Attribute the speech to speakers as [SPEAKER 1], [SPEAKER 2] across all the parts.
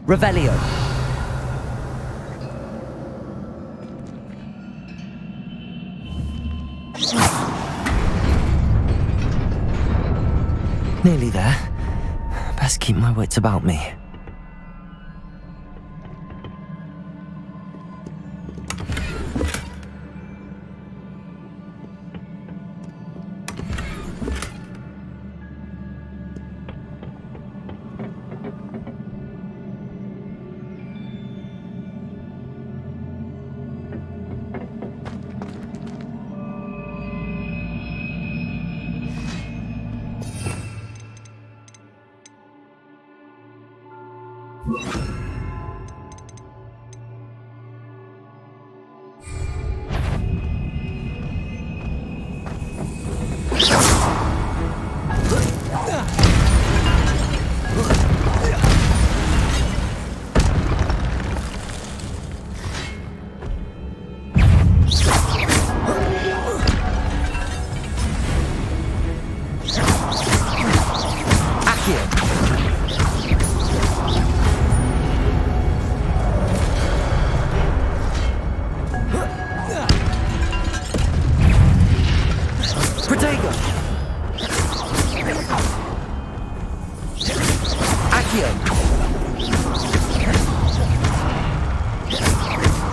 [SPEAKER 1] Revelio. Nearly there. Best keep my wits about me.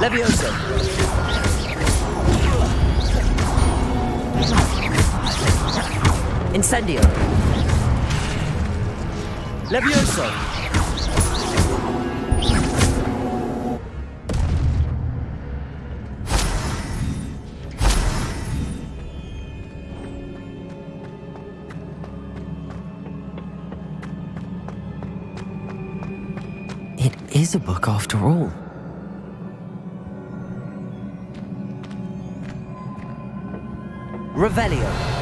[SPEAKER 1] Levioso. Incendio. Levioso. It is a book after all. Revelio.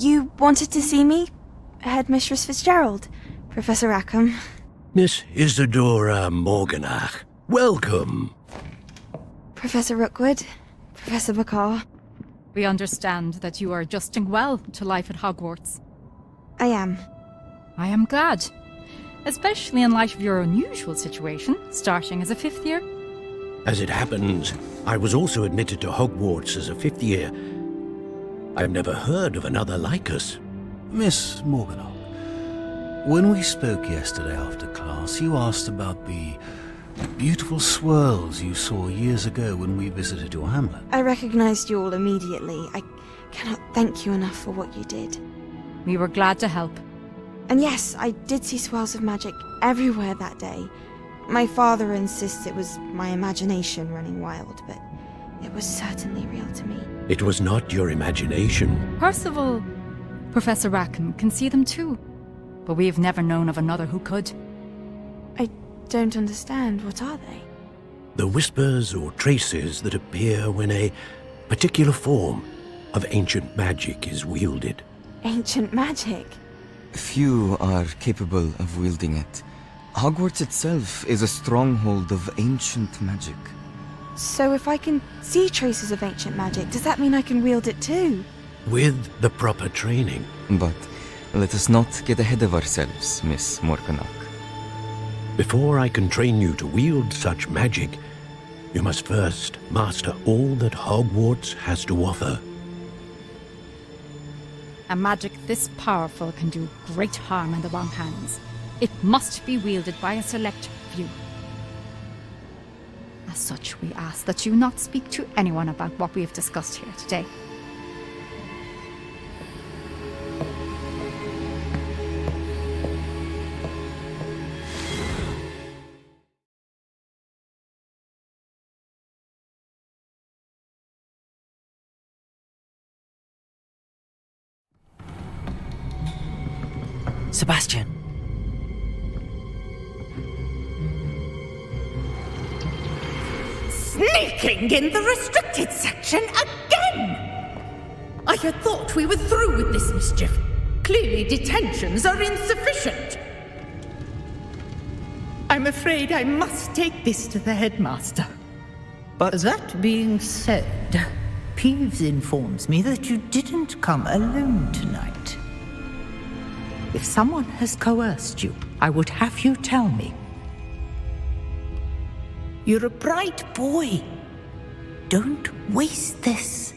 [SPEAKER 2] You wanted to see me? Headmistress Fitzgerald? Professor Rackham?
[SPEAKER 3] Miss Isadora Morganach, welcome.
[SPEAKER 2] Professor Rookwood? Professor Bakar?
[SPEAKER 4] We understand that you are adjusting well to life at Hogwarts.
[SPEAKER 2] I am.
[SPEAKER 4] I am glad. Especially in light of your unusual situation, starting as a 5th year.
[SPEAKER 3] As it happens, I was also admitted to Hogwarts as a 5th year. I've never heard of another like us.
[SPEAKER 5] Miss Morganock, when we spoke yesterday after class, you asked about the beautiful swirls you saw years ago when we visited your hamlet.
[SPEAKER 2] I recognized you all immediately. I cannot thank you enough for what you did.
[SPEAKER 4] We were glad to help.
[SPEAKER 2] And yes, I did see swirls of magic everywhere that day. My father insists it was my imagination running wild, but it was certainly real to me.
[SPEAKER 3] It was not your imagination.
[SPEAKER 4] Percival, Professor Rackham can see them too. But we've never known of another who could.
[SPEAKER 2] I don't understand. What are they?
[SPEAKER 3] The whispers or traces that appear when a particular form of ancient magic is wielded.
[SPEAKER 2] Ancient magic?
[SPEAKER 6] Few are capable of wielding it. Hogwarts itself is a stronghold of ancient magic.
[SPEAKER 2] So if I can see traces of ancient magic, does that mean I can wield it too?
[SPEAKER 3] With the proper training.
[SPEAKER 6] But let us not get ahead of ourselves, Miss Morganock.
[SPEAKER 3] Before I can train you to wield such magic, you must first master all that Hogwarts has to offer.
[SPEAKER 4] A magic this powerful can do great harm in the wrong hands. It must be wielded by a select few. As such, we ask that you not speak to anyone about what we have discussed here today.
[SPEAKER 1] Sebastian.
[SPEAKER 7] Sneaking in the restricted section again! I had thought we were through with this mischief. Clearly detentions are insufficient. I'm afraid I must take this to the headmaster.
[SPEAKER 8] But that being said, Peeves informs me that you didn't come alone tonight. If someone has coerced you, I would have you tell me. You're a bright boy. Don't waste this.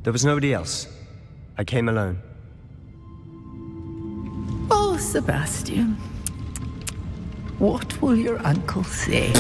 [SPEAKER 9] There was nobody else. I came alone.
[SPEAKER 8] Oh, Sebastian. What will your uncle say?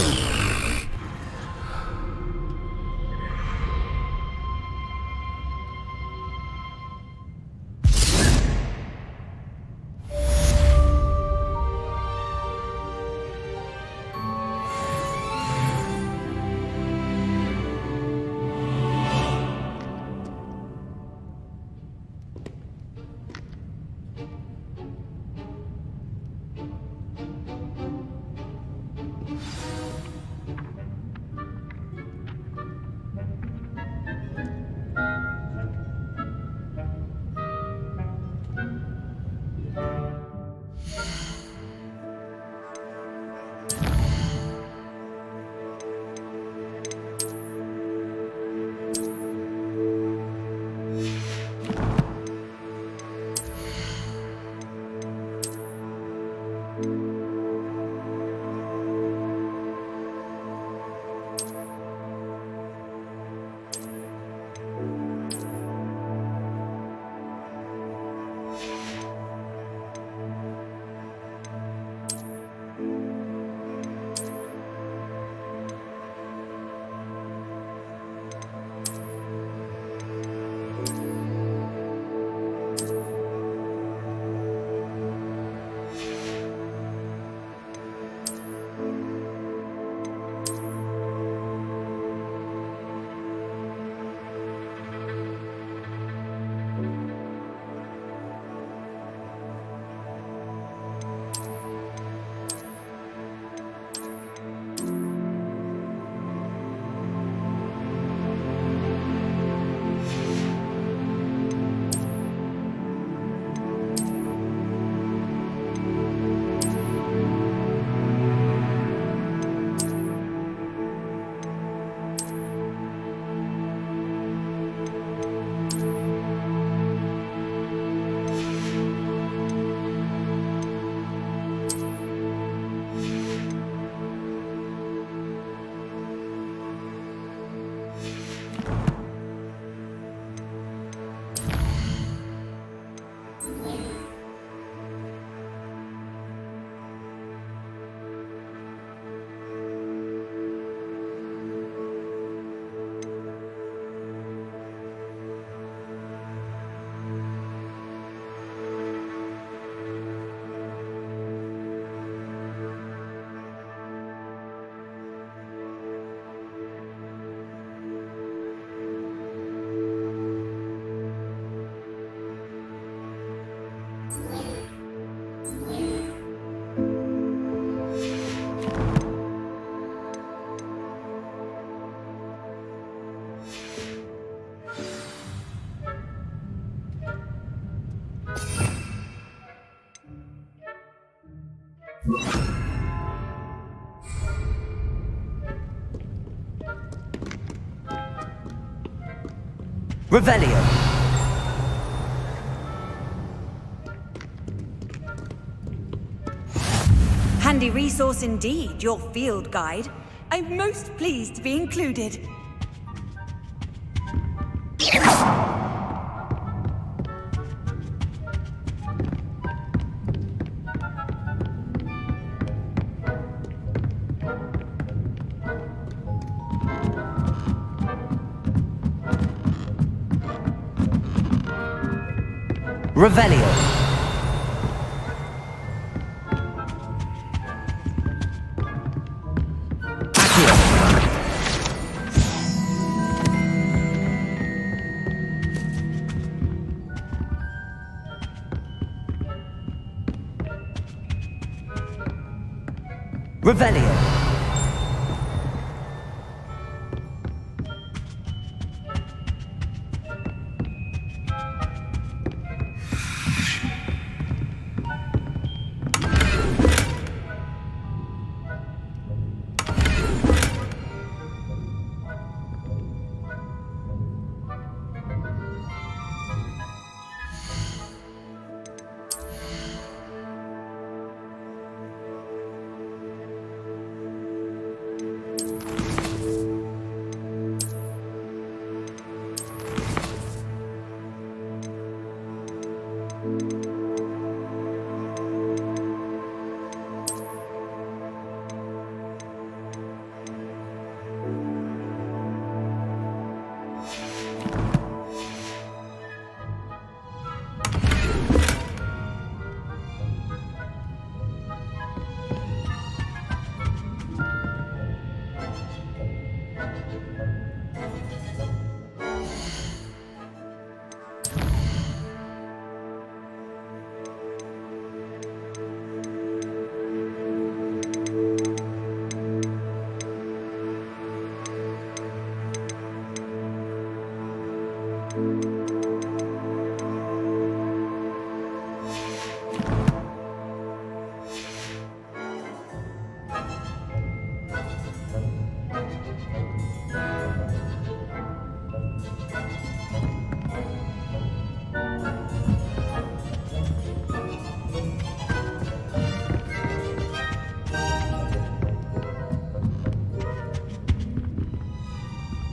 [SPEAKER 1] Revelio.
[SPEAKER 10] Handy resource indeed, your field guide. I'm most pleased to be included.
[SPEAKER 1] Revelio. Revelio.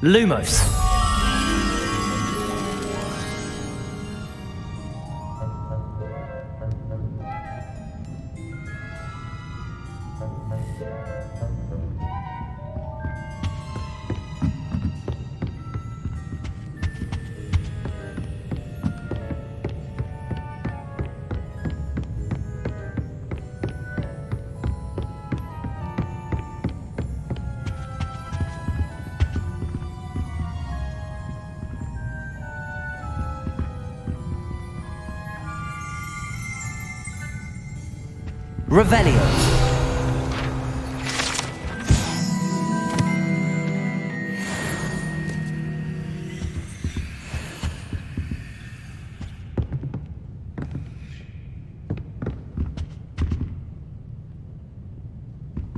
[SPEAKER 1] Lumos. Revelio.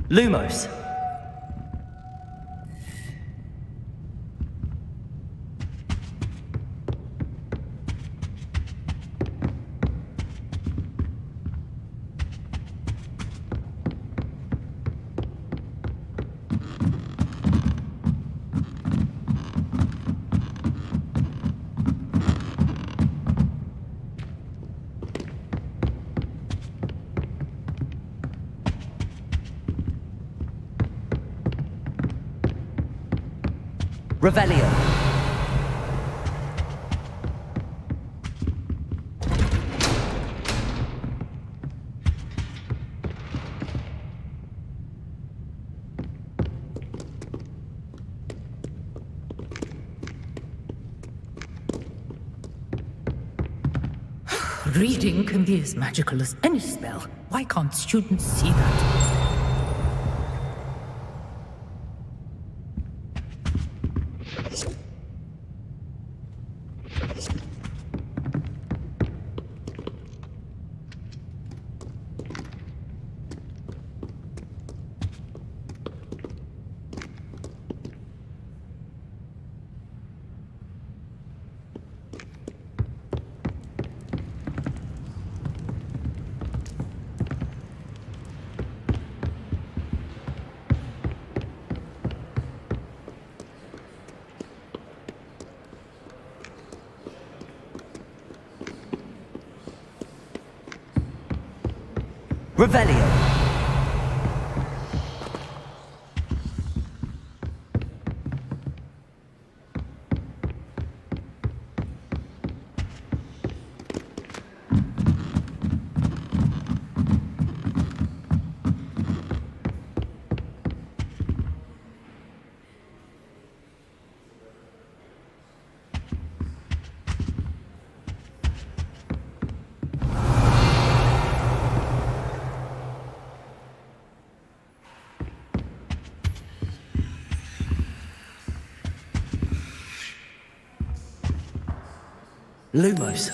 [SPEAKER 1] Lumos. Revelio.
[SPEAKER 8] Reading can be as magical as any spell. Why can't students see that?
[SPEAKER 1] Revelio. Lumos.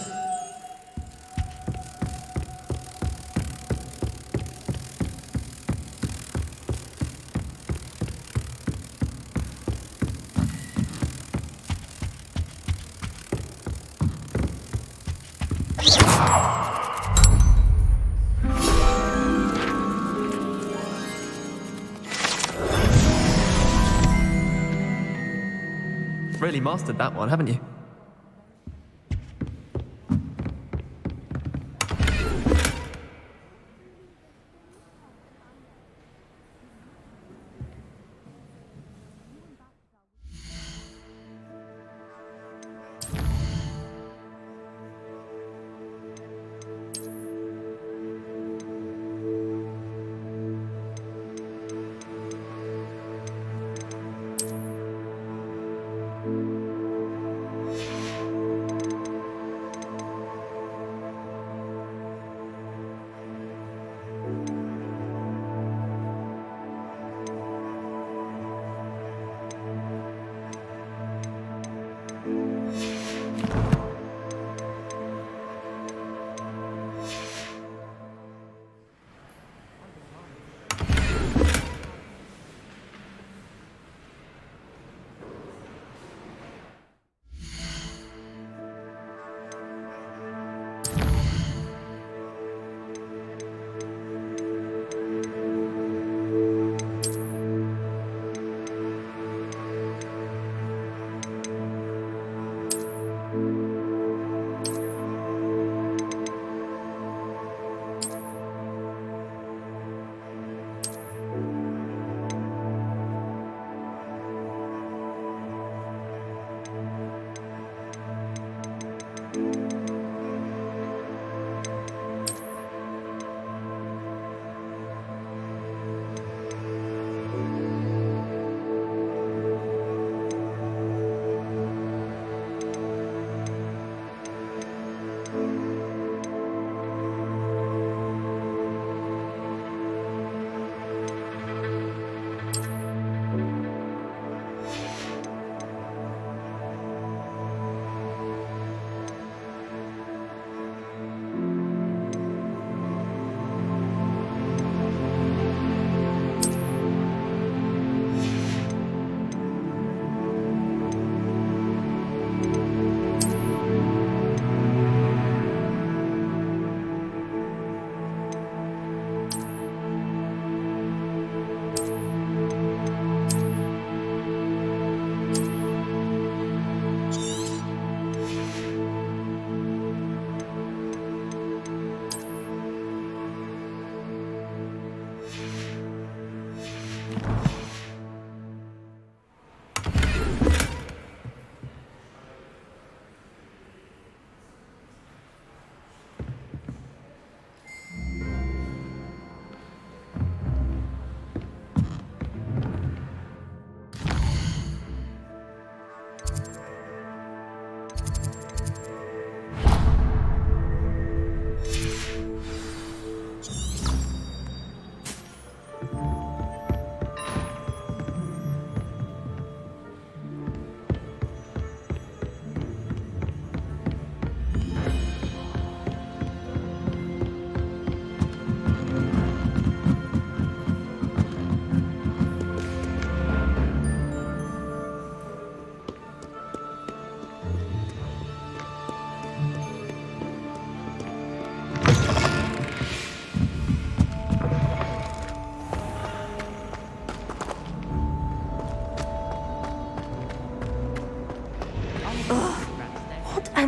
[SPEAKER 11] Really mastered that one, haven't you?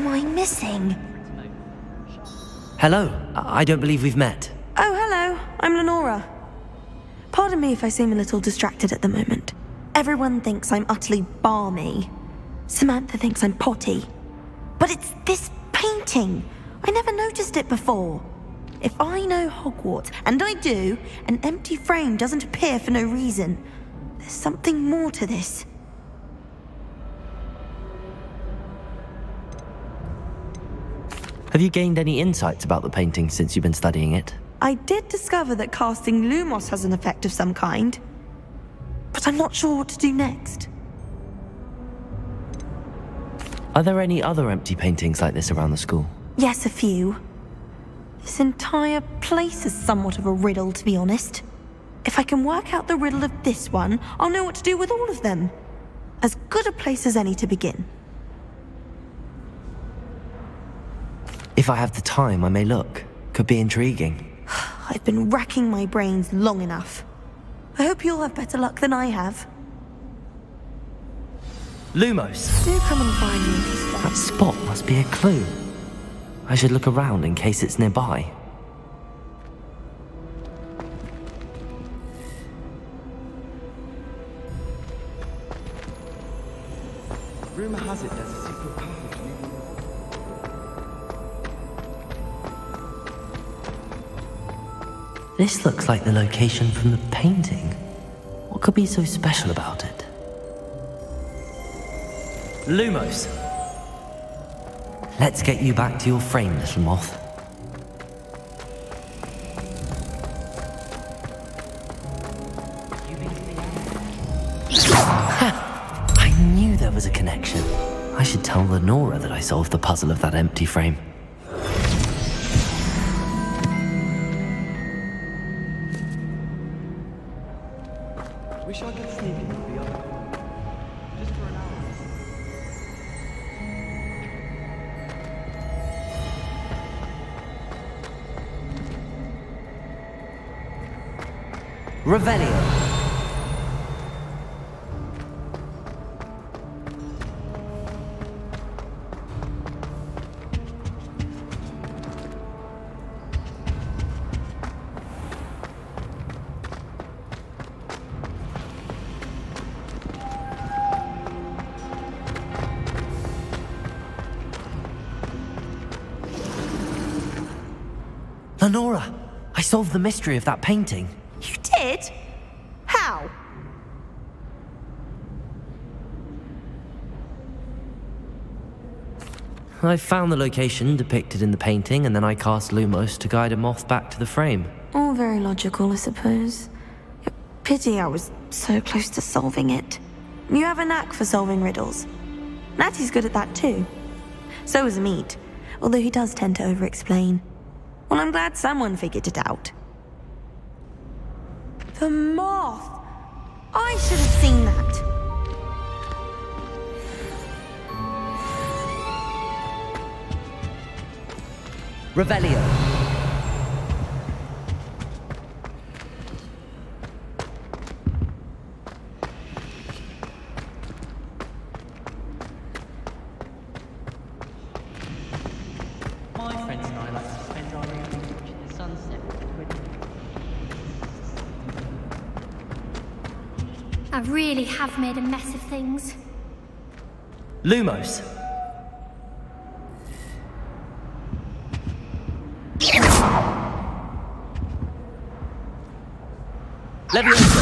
[SPEAKER 2] am I missing?
[SPEAKER 1] Hello. I don't believe we've met.
[SPEAKER 2] Oh, hello. I'm Lenora. Pardon me if I seem a little distracted at the moment. Everyone thinks I'm utterly balmy. Samantha thinks I'm potty. But it's this painting. I never noticed it before. If I know Hogwarts, and I do, an empty frame doesn't appear for no reason. There's something more to this.
[SPEAKER 1] Have you gained any insights about the painting since you've been studying it?
[SPEAKER 2] I did discover that casting Lumos has an effect of some kind. But I'm not sure what to do next.
[SPEAKER 1] Are there any other empty paintings like this around the school?
[SPEAKER 2] Yes, a few. This entire place is somewhat of a riddle, to be honest. If I can work out the riddle of this one, I'll know what to do with all of them. As good a place as any to begin.
[SPEAKER 1] If I have the time, I may look. Could be intriguing.
[SPEAKER 2] I've been racking my brains long enough. I hope you'll have better luck than I have.
[SPEAKER 1] Lumos!
[SPEAKER 2] Do come and find me if you stay.
[SPEAKER 1] That spot must be a clue. I should look around in case it's nearby.
[SPEAKER 11] Rumor has it there's a secret passage.
[SPEAKER 1] This looks like the location from the painting. What could be so special about it? Lumos! Let's get you back to your frame, little moth. I knew there was a connection. I should tell Lenora that I solved the puzzle of that empty frame.
[SPEAKER 11] Wish I could sneak into the other room. Just for an hour.
[SPEAKER 1] Revelio! Lenora, I solved the mystery of that painting.
[SPEAKER 2] You did? How?
[SPEAKER 1] I found the location depicted in the painting, and then I cast Lumos to guide a moth back to the frame.
[SPEAKER 2] All very logical, I suppose. Pity I was so close to solving it. You have a knack for solving riddles. Natty's good at that too. So is Meat, although he does tend to over-explain. Well, I'm glad someone figured it out. The moth! I should have seen that.
[SPEAKER 1] Revelio!
[SPEAKER 12] My friends and I like to spend our evenings watching the sunset.
[SPEAKER 13] I really have made a mess of things.
[SPEAKER 1] Lumos! Levioso!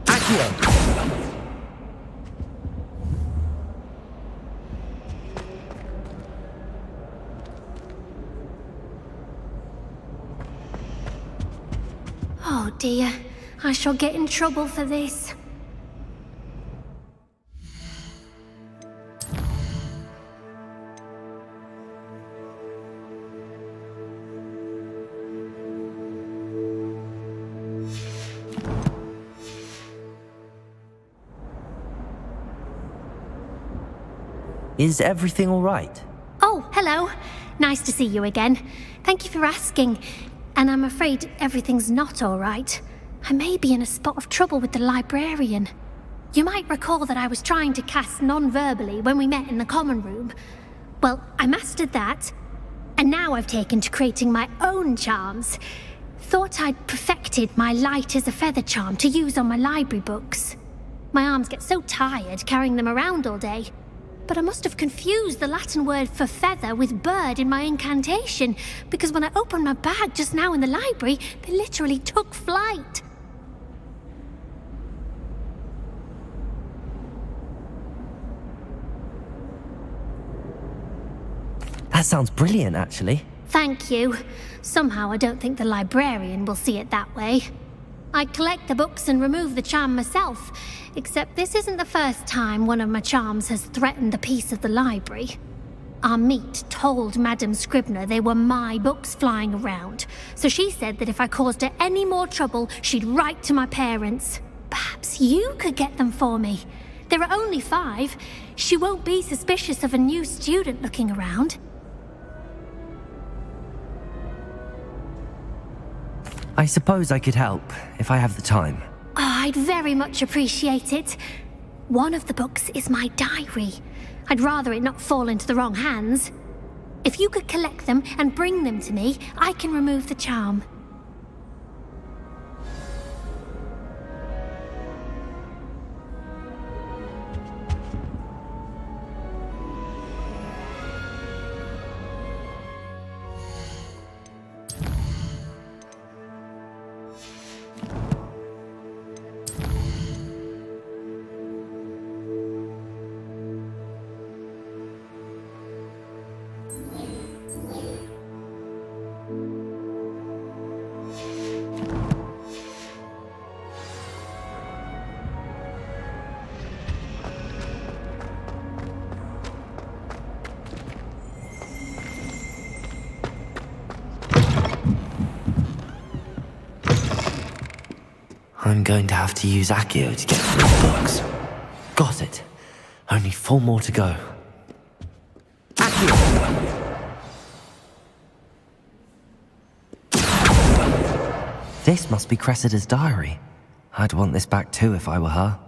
[SPEAKER 1] Accio!
[SPEAKER 13] Oh dear, I shall get in trouble for this.
[SPEAKER 1] Is everything all right?
[SPEAKER 13] Oh, hello. Nice to see you again. Thank you for asking. And I'm afraid everything's not all right. I may be in a spot of trouble with the librarian. You might recall that I was trying to cast non-verbally when we met in the common room. Well, I mastered that, and now I've taken to creating my own charms. Thought I'd perfected my light as a feather charm to use on my library books. My arms get so tired carrying them around all day. But I must have confused the Latin word for feather with bird in my incantation, because when I opened my bag just now in the library, they literally took flight.
[SPEAKER 1] That sounds brilliant, actually.
[SPEAKER 13] Thank you. Somehow I don't think the librarian will see it that way. I collect the books and remove the charm myself, except this isn't the first time one of my charms has threatened the peace of the library. Our meet told Madame Scribner they were my books flying around, so she said that if I caused her any more trouble, she'd write to my parents. Perhaps you could get them for me. There are only 5. She won't be suspicious of a new student looking around.
[SPEAKER 1] I suppose I could help, if I have the time.
[SPEAKER 13] Oh, I'd very much appreciate it. One of the books is my diary. I'd rather it not fall into the wrong hands. If you could collect them and bring them to me, I can remove the charm.
[SPEAKER 1] I'm going to have to use Accio to get through the books. Got it. Only 4 more to go. Accio! This must be Cressida's diary. I'd want this back too if I were her.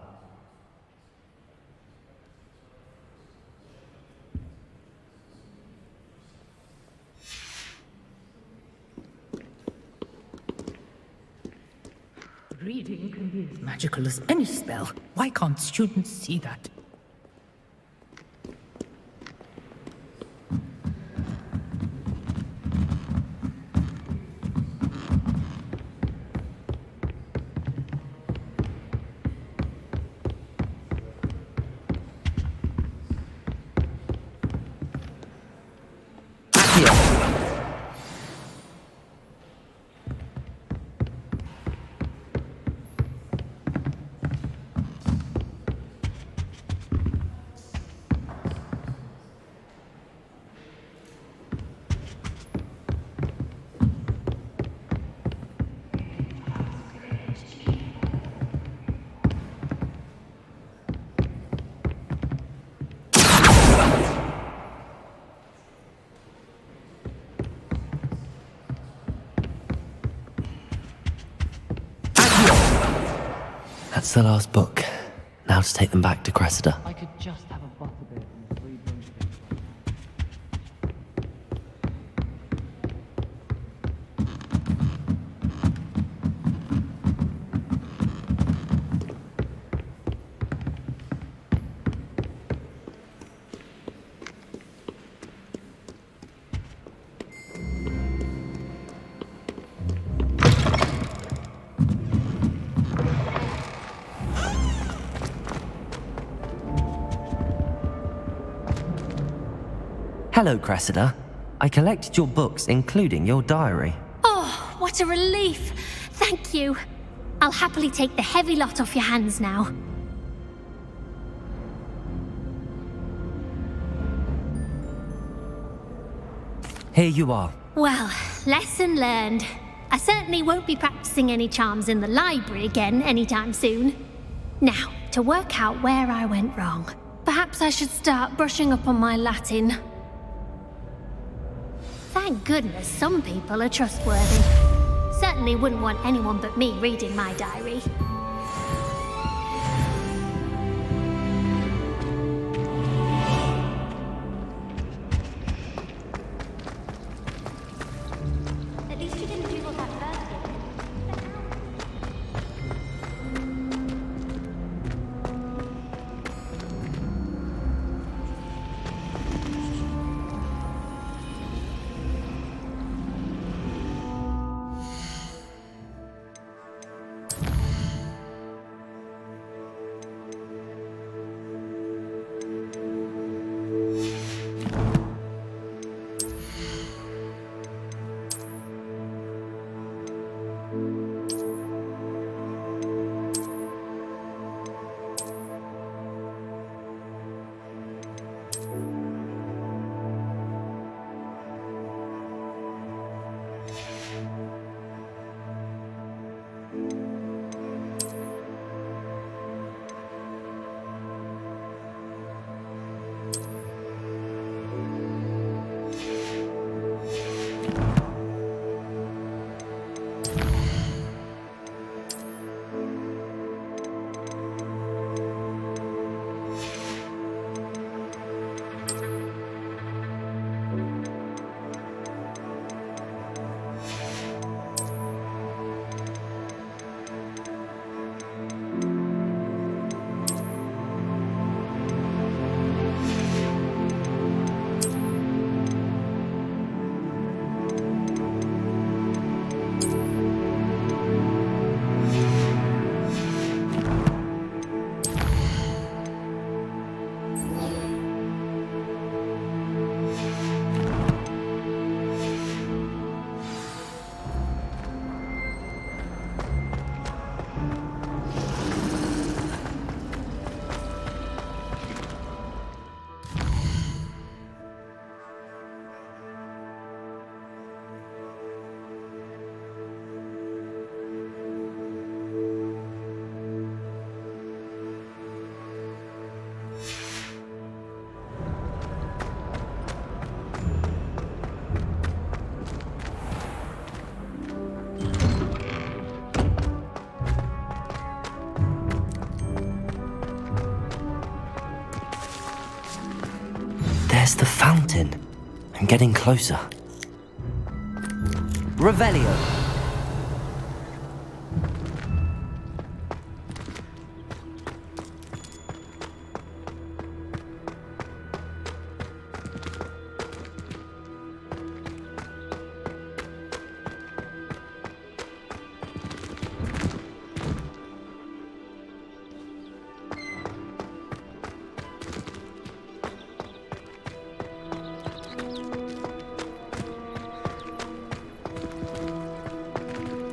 [SPEAKER 8] Reading can be as magical as any spell. Why can't students see that?
[SPEAKER 1] That's the last book. Now to take them back to Cressida.
[SPEAKER 12] I could just have a butterbeer and 3 broomsticks.
[SPEAKER 1] Hello, Cressida. I collected your books, including your diary.
[SPEAKER 13] Oh, what a relief. Thank you. I'll happily take the heavy lot off your hands now.
[SPEAKER 1] Here you are.
[SPEAKER 13] Well, lesson learned. I certainly won't be practicing any charms in the library again anytime soon. Now, to work out where I went wrong. Perhaps I should start brushing up on my Latin. Thank goodness some people are trustworthy. Certainly wouldn't want anyone but me reading my diary.
[SPEAKER 1] There's the fountain. I'm getting closer. Revelio.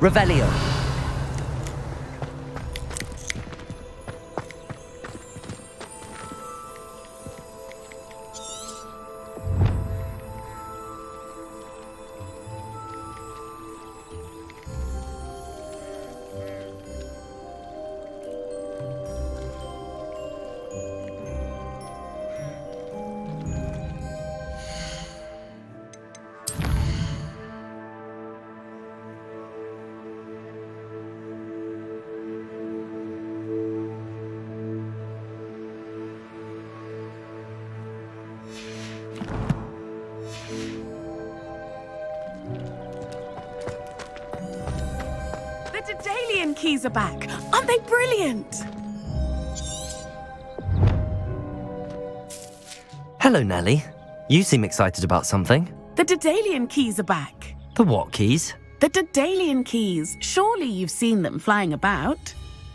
[SPEAKER 1] Revelio.
[SPEAKER 14] The Daedalian keys are back. Aren't they brilliant?
[SPEAKER 1] Hello, Nellie. You seem excited about something.
[SPEAKER 14] The Daedalian keys are back.
[SPEAKER 1] The what keys?
[SPEAKER 14] The Daedalian keys. Surely you've seen them flying about.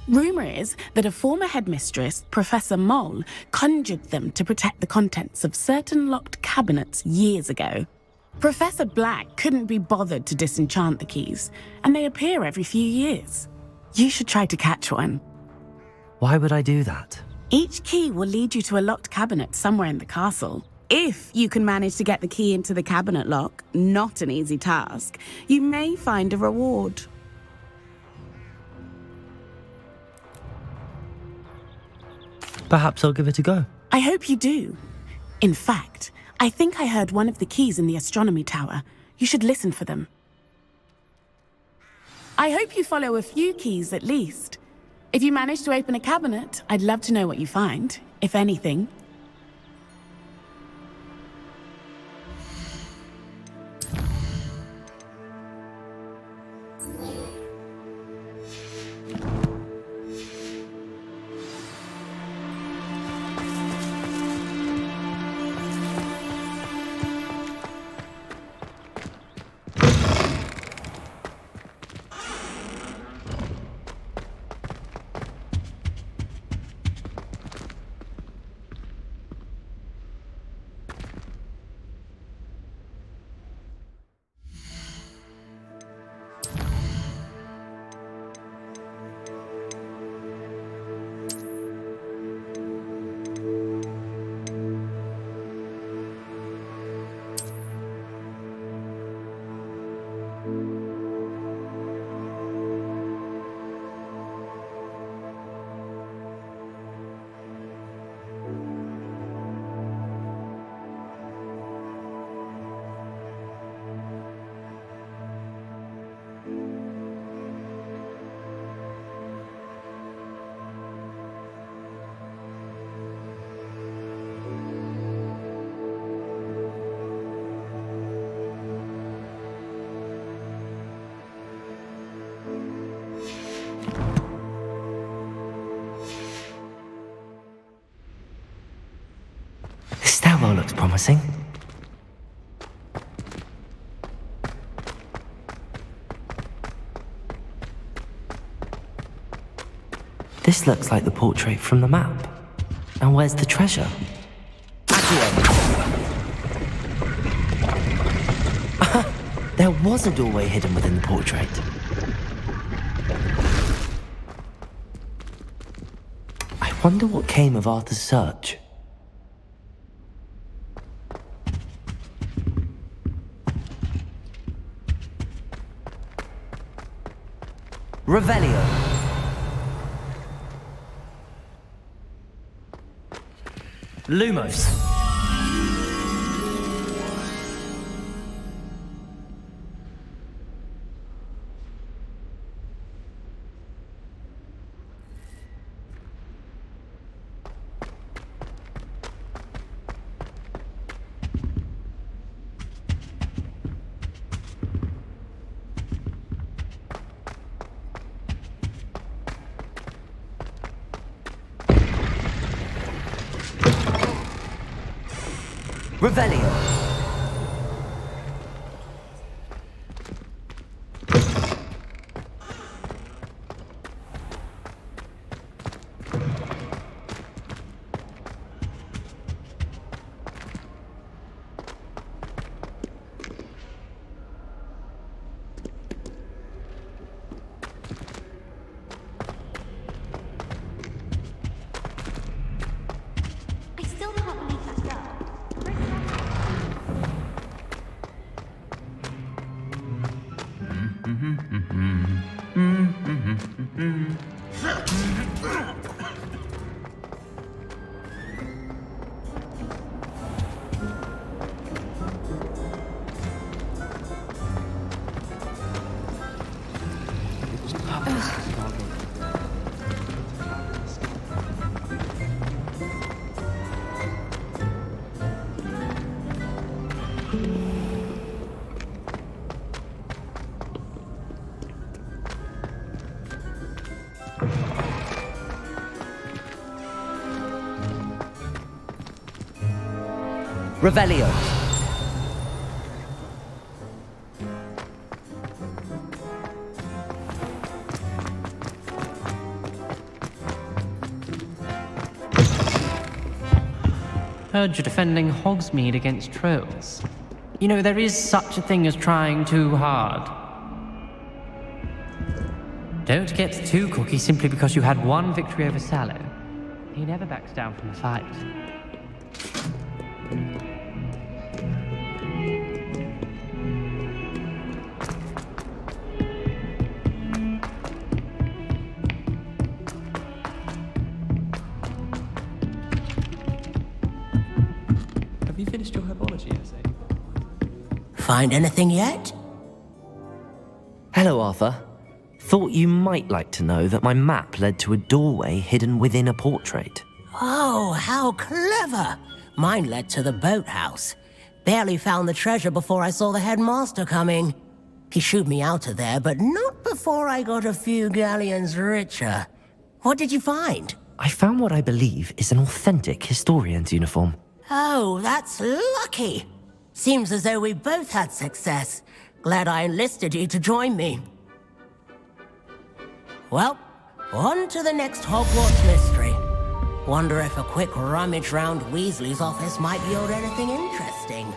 [SPEAKER 14] Rumour is that a former headmistress, Professor Moll, conjured them to protect the contents of certain locked cabinets years ago. Professor Black couldn't be bothered to disenchant the keys, and they appear every few years. You should try to catch one.
[SPEAKER 1] Why would I do that?
[SPEAKER 14] Each key will lead you to a locked cabinet somewhere in the castle. If you can manage to get the key into the cabinet lock, not an easy task, you may find a reward.
[SPEAKER 1] Perhaps I'll give it a go.
[SPEAKER 14] I hope you do. In fact, I think I heard one of the keys in the astronomy tower. You should listen for them. I hope you follow a few keys at least. If you manage to open a cabinet, I'd love to know what you find, if anything.
[SPEAKER 1] This stairwell looks promising. This looks like the portrait from the map. Now where's the treasure? There was a doorway hidden within the portrait. I wonder what came of Arthur's search. Revelio. Lumos. Revelio. Revelio.
[SPEAKER 12] Heard you're defending Hogsmeade against trolls. You know, there is such a thing as trying too hard. Don't get too cocky simply because you had one victory over Sallow. He never backs down from a fight.
[SPEAKER 11] Have you finished your herbology essay?
[SPEAKER 15] Find anything yet?
[SPEAKER 1] Hello, Arthur. Thought you might like to know that my map led to a doorway hidden within a portrait.
[SPEAKER 15] Oh, how clever! Mine led to the boathouse. Barely found the treasure before I saw the headmaster coming. He shooed me out of there, but not before I got a few galleons richer. What did you find?
[SPEAKER 1] I found what I believe is an authentic historian's uniform.
[SPEAKER 15] Oh, that's lucky. Seems as though we both had success. Glad I enlisted you to join me. Well, on to the next Hogwarts mystery. Wonder if a quick rummage round Weasley's office might yield anything interesting.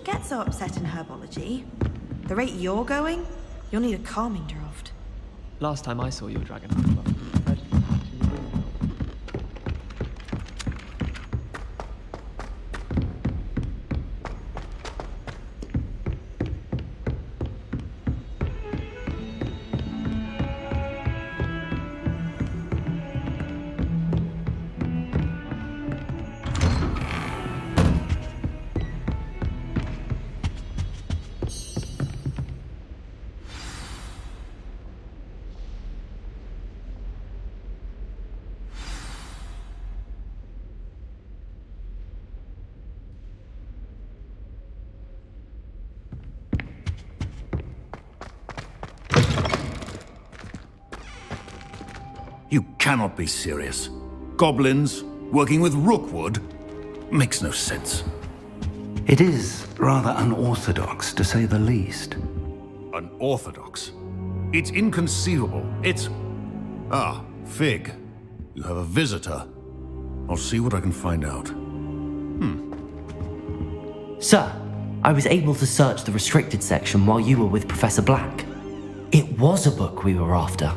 [SPEAKER 2] get so upset in herbology. The rate you're going, you'll need a calming draught.
[SPEAKER 11] Last time I saw you, Dragon Hunter.
[SPEAKER 16] You cannot be serious. Goblins working with Rookwood? Makes no sense.
[SPEAKER 5] It is rather unorthodox, to say the least.
[SPEAKER 16] Unorthodox? It's inconceivable. It's... Ah, Fig. You have a visitor. I'll see what I can find out.
[SPEAKER 1] Sir, I was able to search the restricted section while you were with Professor Black. It was a book we were after.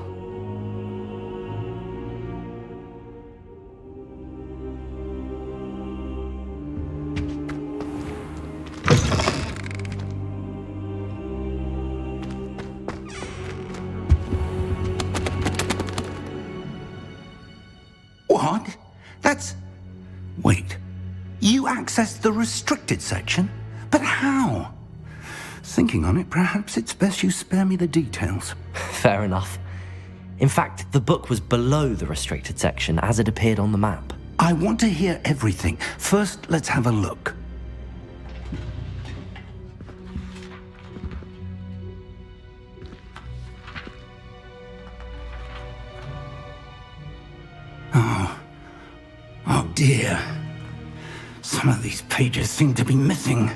[SPEAKER 5] What? That's... Wait. You accessed the restricted section? But how? Thinking on it, perhaps it's best you spare me the details.
[SPEAKER 1] Fair enough. In fact, the book was below the restricted section as it appeared on the map.
[SPEAKER 5] I want to hear everything. First, let's have a look. Oh dear. Some of these pages seem to be missing.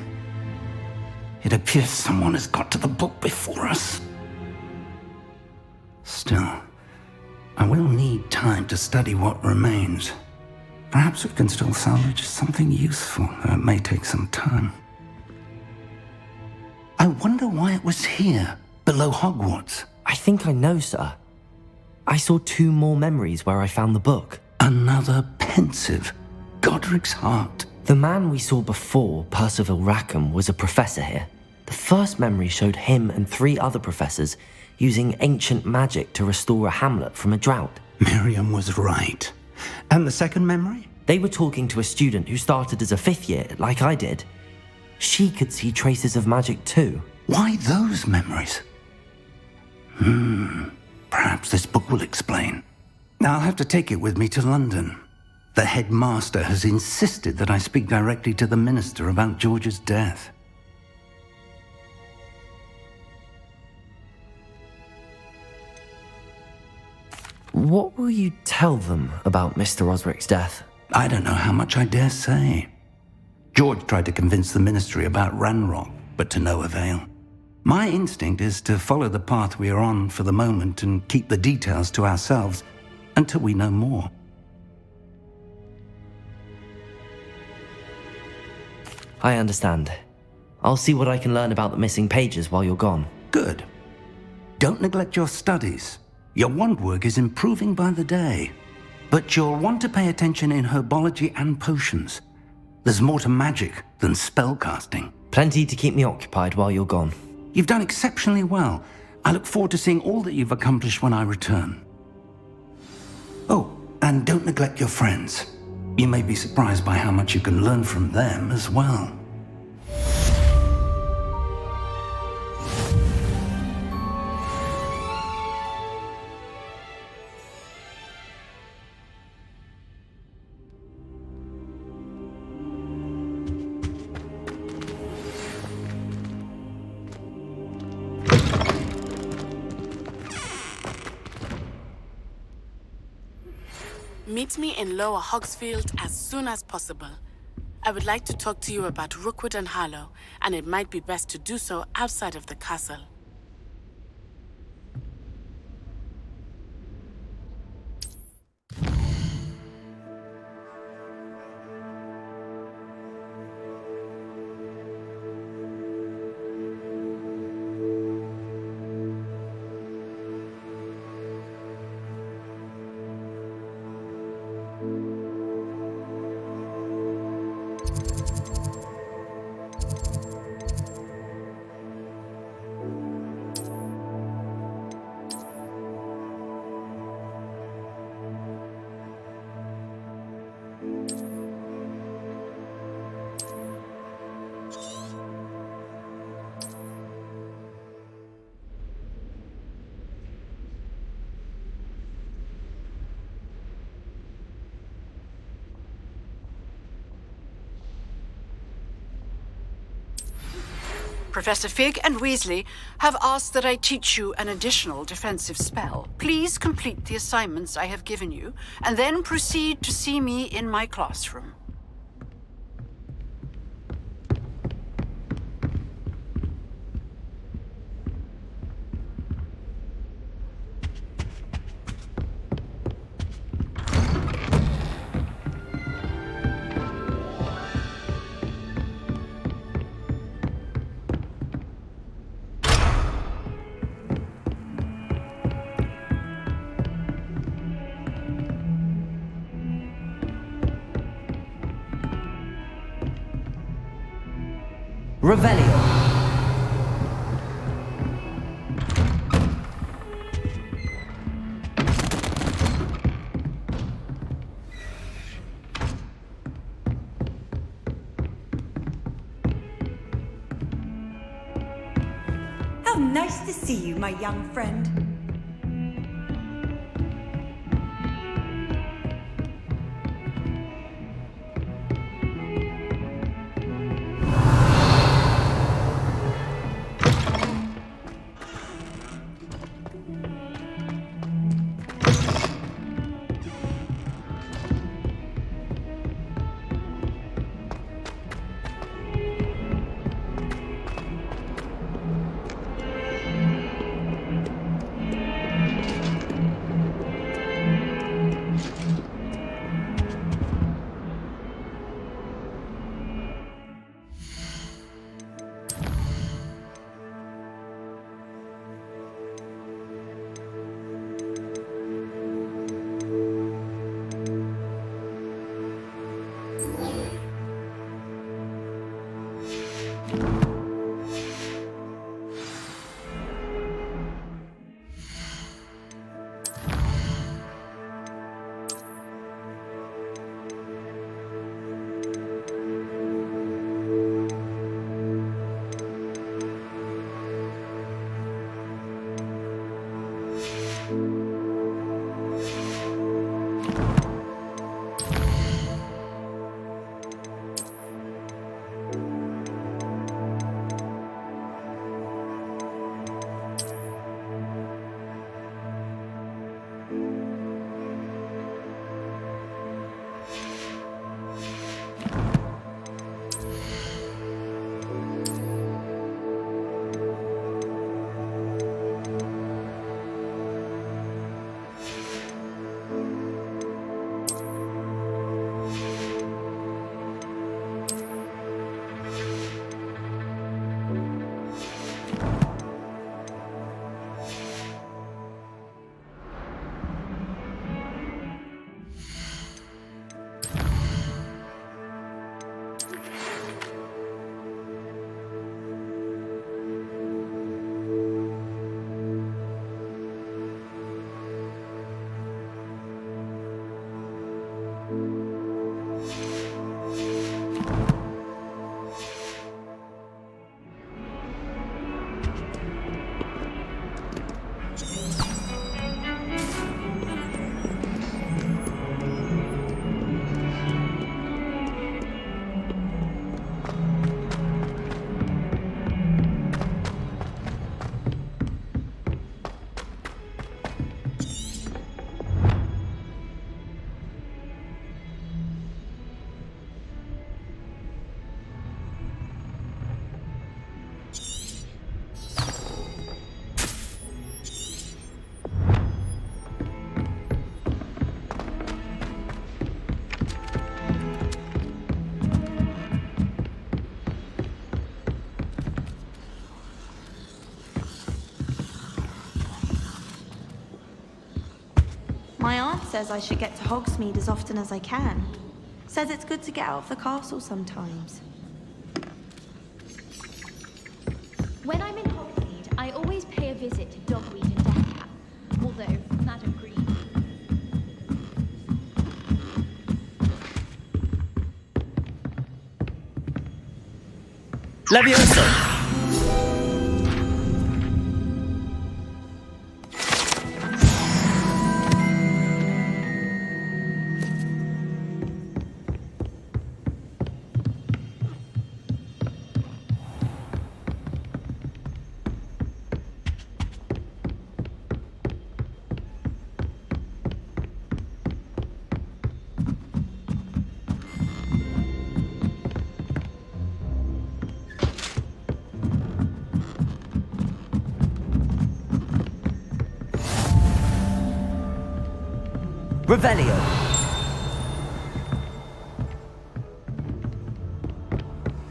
[SPEAKER 5] It appears someone has got to the book before us. Still, I will need time to study what remains. Perhaps we can still salvage something useful, though it may take some time. I wonder why it was here, below Hogwarts.
[SPEAKER 1] I think I know, sir. I saw 2 more memories where I found the book.
[SPEAKER 5] Another pensive Godric's heart.
[SPEAKER 1] The man we saw before, Percival Rackham, was a professor here. The first memory showed him and 3 other professors using ancient magic to restore a hamlet from a drought.
[SPEAKER 5] Miriam was right. And the second memory?
[SPEAKER 1] They were talking to a student who started as a 5th year, like I did. She could see traces of magic too.
[SPEAKER 5] Why those memories? Perhaps this book will explain. Now I'll have to take it with me to London. The headmaster has insisted that I speak directly to the minister about George's death.
[SPEAKER 1] What will you tell them about Mr. Osric's death?
[SPEAKER 5] I don't know how much I dare say. George tried to convince the ministry about Ranrock, but to no avail. My instinct is to follow the path we are on for the moment and keep the details to ourselves until we know more.
[SPEAKER 1] I understand. I'll see what I can learn about the missing pages while you're gone.
[SPEAKER 5] Good. Don't neglect your studies. Your wand work is improving by the day. But you'll want to pay attention in herbology and potions. There's more to magic than spellcasting.
[SPEAKER 1] Plenty to keep me occupied while you're gone.
[SPEAKER 5] You've done exceptionally well. I look forward to seeing all that you've accomplished when I return. Oh, and don't neglect your friends. You may be surprised by how much you can learn from them as well.
[SPEAKER 14] Meet me in Lower Hogsfield as soon as possible. I would like to talk to you about Rookwood and Harlow, and it might be best to do so outside of the castle.
[SPEAKER 17] Professor Fig and Weasley have asked that I teach you an additional defensive spell. Please complete the assignments I have given you, and then proceed to see me in my classroom.
[SPEAKER 1] Revelio.
[SPEAKER 10] How nice to see you, my young friend.
[SPEAKER 2] My aunt says I should get to Hogsmeade as often as I can. Says it's good to get out of the castle sometimes.
[SPEAKER 18] When I'm in Hogsmeade, I always pay a visit to Dogweed and Deathcap. Although, Madam Green...
[SPEAKER 9] Levioso!
[SPEAKER 1] Revelio!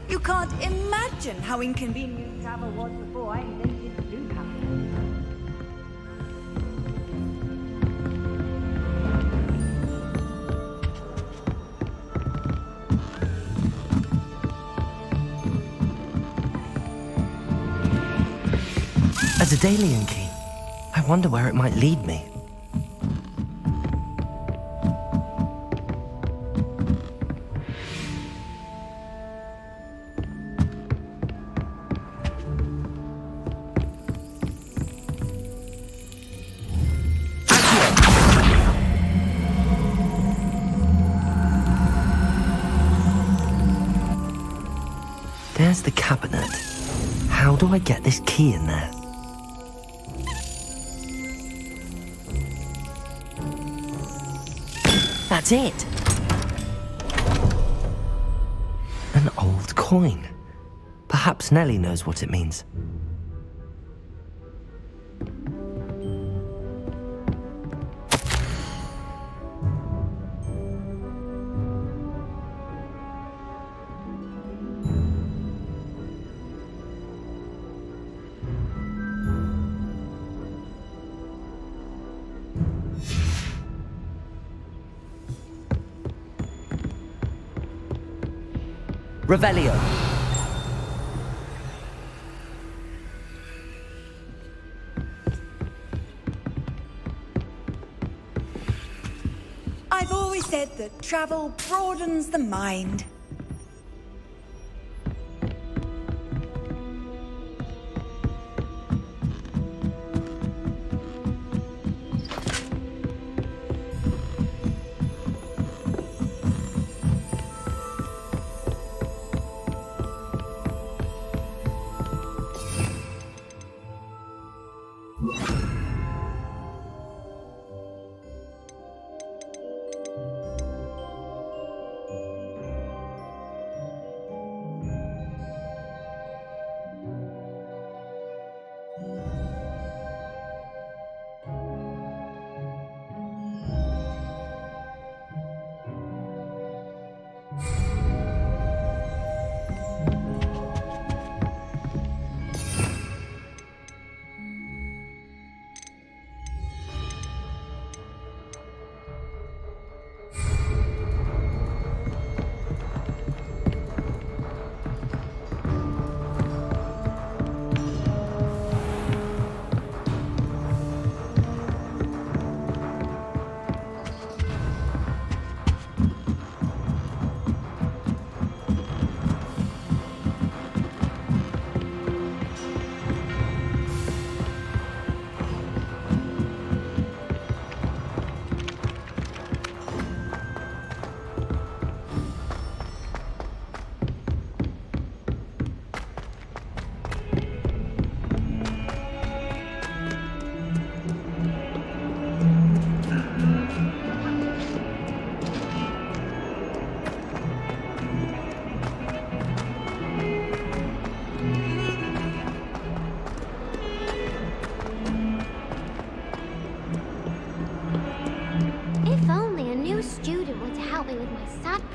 [SPEAKER 10] You can't imagine how inconvenient travel was before I invented blue power.
[SPEAKER 1] A Daedalian key. I wonder where it might lead me. There's the cabinet. How do I get this key in there? That's it! An old coin. Perhaps Nellie knows what it means. Revelio.
[SPEAKER 10] I've always said that travel broadens the mind.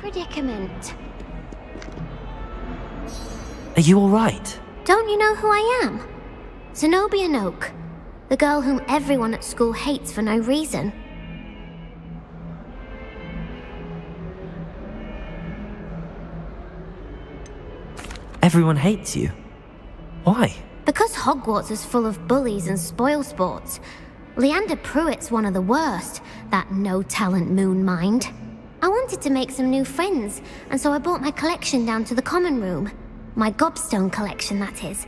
[SPEAKER 13] Predicament.
[SPEAKER 1] Are you alright?
[SPEAKER 13] Don't you know who I am? Zenobia Noak, the girl whom everyone at school hates for no reason.
[SPEAKER 1] Everyone hates you. Why?
[SPEAKER 13] Because Hogwarts is full of bullies and spoilsports. Leander Pruitt's one of the worst, that no-talent moon mind. I wanted to make some new friends, and so I brought my collection down to the common room. My gobstone collection, that is.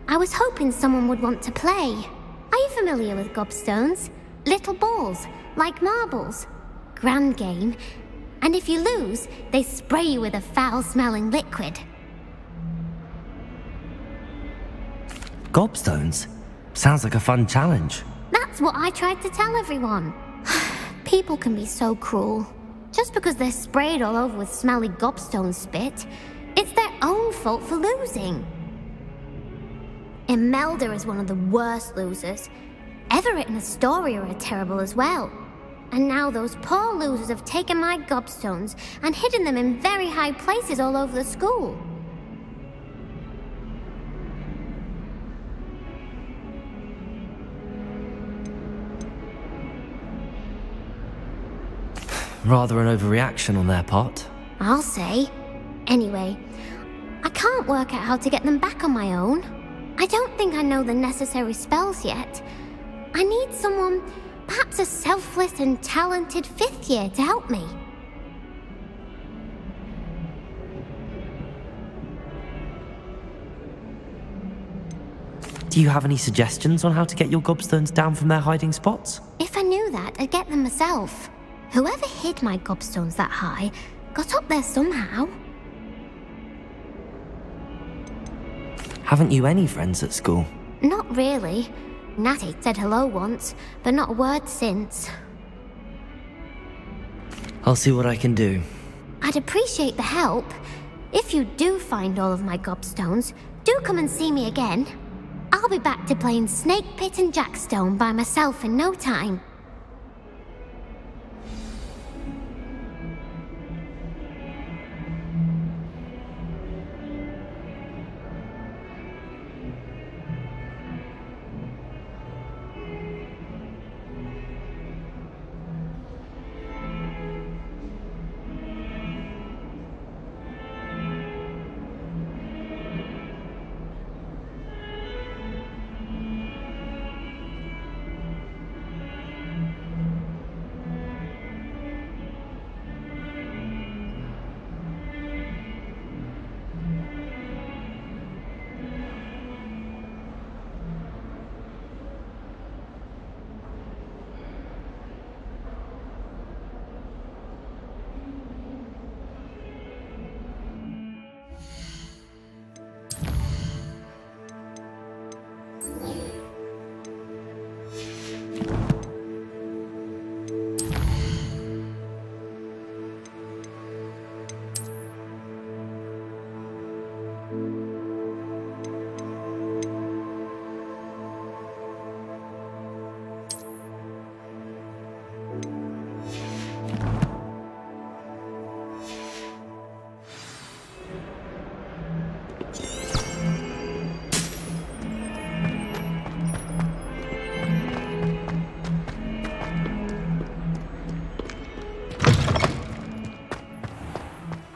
[SPEAKER 13] I was hoping someone would want to play. Are you familiar with gobstones? Little balls, like marbles. Grand game. And if you lose, they spray you with a foul-smelling liquid.
[SPEAKER 1] Gobstones? Sounds like a fun challenge.
[SPEAKER 13] That's what I tried to tell everyone. People can be so cruel. Just because they're sprayed all over with smelly gobstone spit, it's their own fault for losing. Imelda is one of the worst losers. Everett and Astoria are terrible as well. And now those poor losers have taken my gobstones and hidden them in very high places all over the school.
[SPEAKER 1] Rather an overreaction on their part.
[SPEAKER 13] I'll say. Anyway, I can't work out how to get them back on my own. I don't think I know the necessary spells yet. I need someone, perhaps a selfless and talented 5th year to help me.
[SPEAKER 1] Do you have any suggestions on how to get your gobstones down from their hiding spots?
[SPEAKER 13] If I knew that, I'd get them myself. Whoever hid my gobstones that high got up there somehow.
[SPEAKER 1] Haven't you any friends at school?
[SPEAKER 13] Not really. Natty said hello once, but not a word since.
[SPEAKER 1] I'll see what I can do.
[SPEAKER 13] I'd appreciate the help. If you do find all of my gobstones, do come and see me again. I'll be back to playing Snake Pit and Jackstone by myself in no time.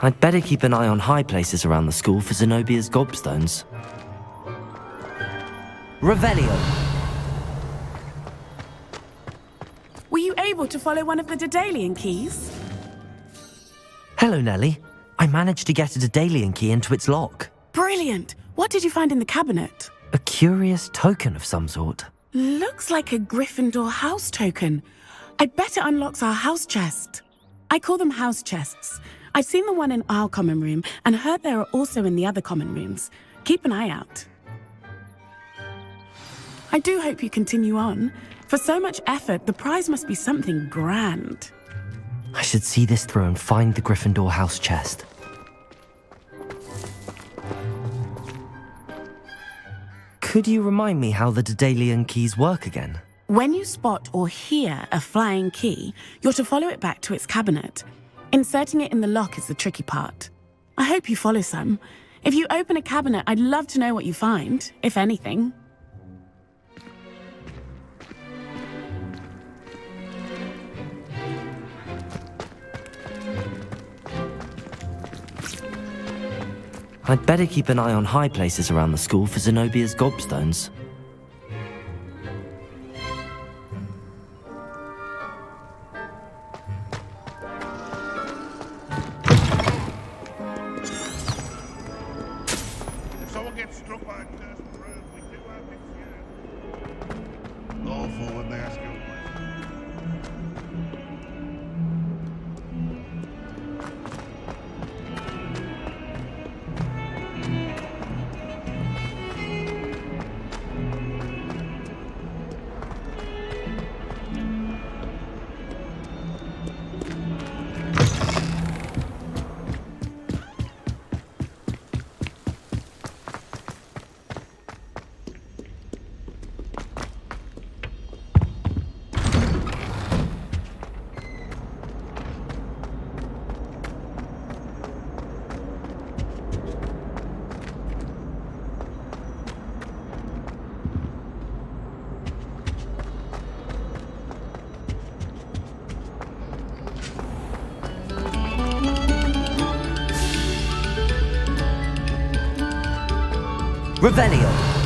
[SPEAKER 1] I'd better keep an eye on high places around the school for Zenobia's gobstones. Revelio!
[SPEAKER 14] Were you able to follow one of the Daedalian keys?
[SPEAKER 1] Hello, Nellie. I managed to get a Daedalian key into its lock.
[SPEAKER 14] Brilliant! What did you find in the cabinet?
[SPEAKER 1] A curious token of some sort.
[SPEAKER 14] Looks like a Gryffindor house token. I bet it unlocks our house chest. I call them house chests. I've seen the one in our common room and heard there are also in the other common rooms. Keep an eye out. I do hope you continue on. For so much effort, the prize must be something grand.
[SPEAKER 1] I should see this through and find the Gryffindor house chest. Could you remind me how the Daedalian keys work again?
[SPEAKER 14] When you spot or hear a flying key, you're to follow it back to its cabinet. Inserting it in the lock is the tricky part. I hope you follow some. If you open a cabinet, I'd love to know what you find, if anything.
[SPEAKER 1] I'd better keep an eye on high places around the school for Zenobia's gobstones. Revelio!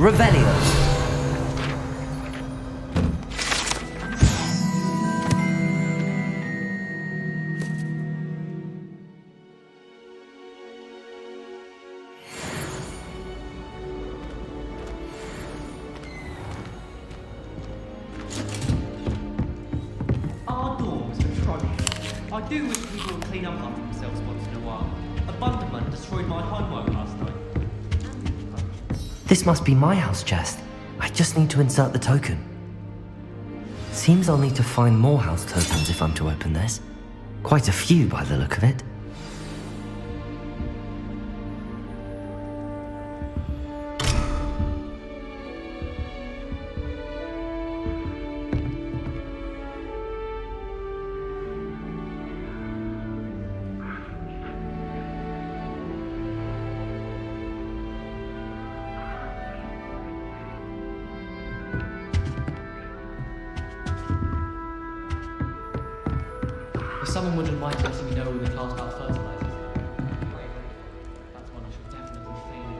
[SPEAKER 1] Revelio!
[SPEAKER 12] Our dorms are trolling. I do wish people would clean up after themselves once in a while. A Bunderman destroyed my homework last night.
[SPEAKER 1] This must be my house chest. I just need to insert the token. Seems I'll need to find more house tokens if I'm to open this. Quite a few by the look of it.
[SPEAKER 12] If someone wouldn't mind letting me know the class about fertilizers, that's one I should definitely fail.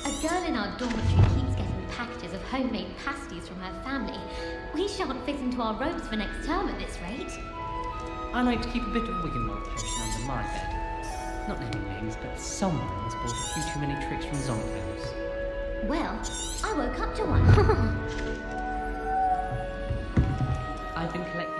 [SPEAKER 13] A girl in our dormitory keeps getting packages of homemade pasties from her family. We shan't fit into our robes for next term at this rate.
[SPEAKER 12] I like to keep a bit of Wiggenweld potion under my bed. Not naming names, but someone's bought a few too many tricks from Zonkos.
[SPEAKER 13] Well, I woke up to one.
[SPEAKER 12] I've been collecting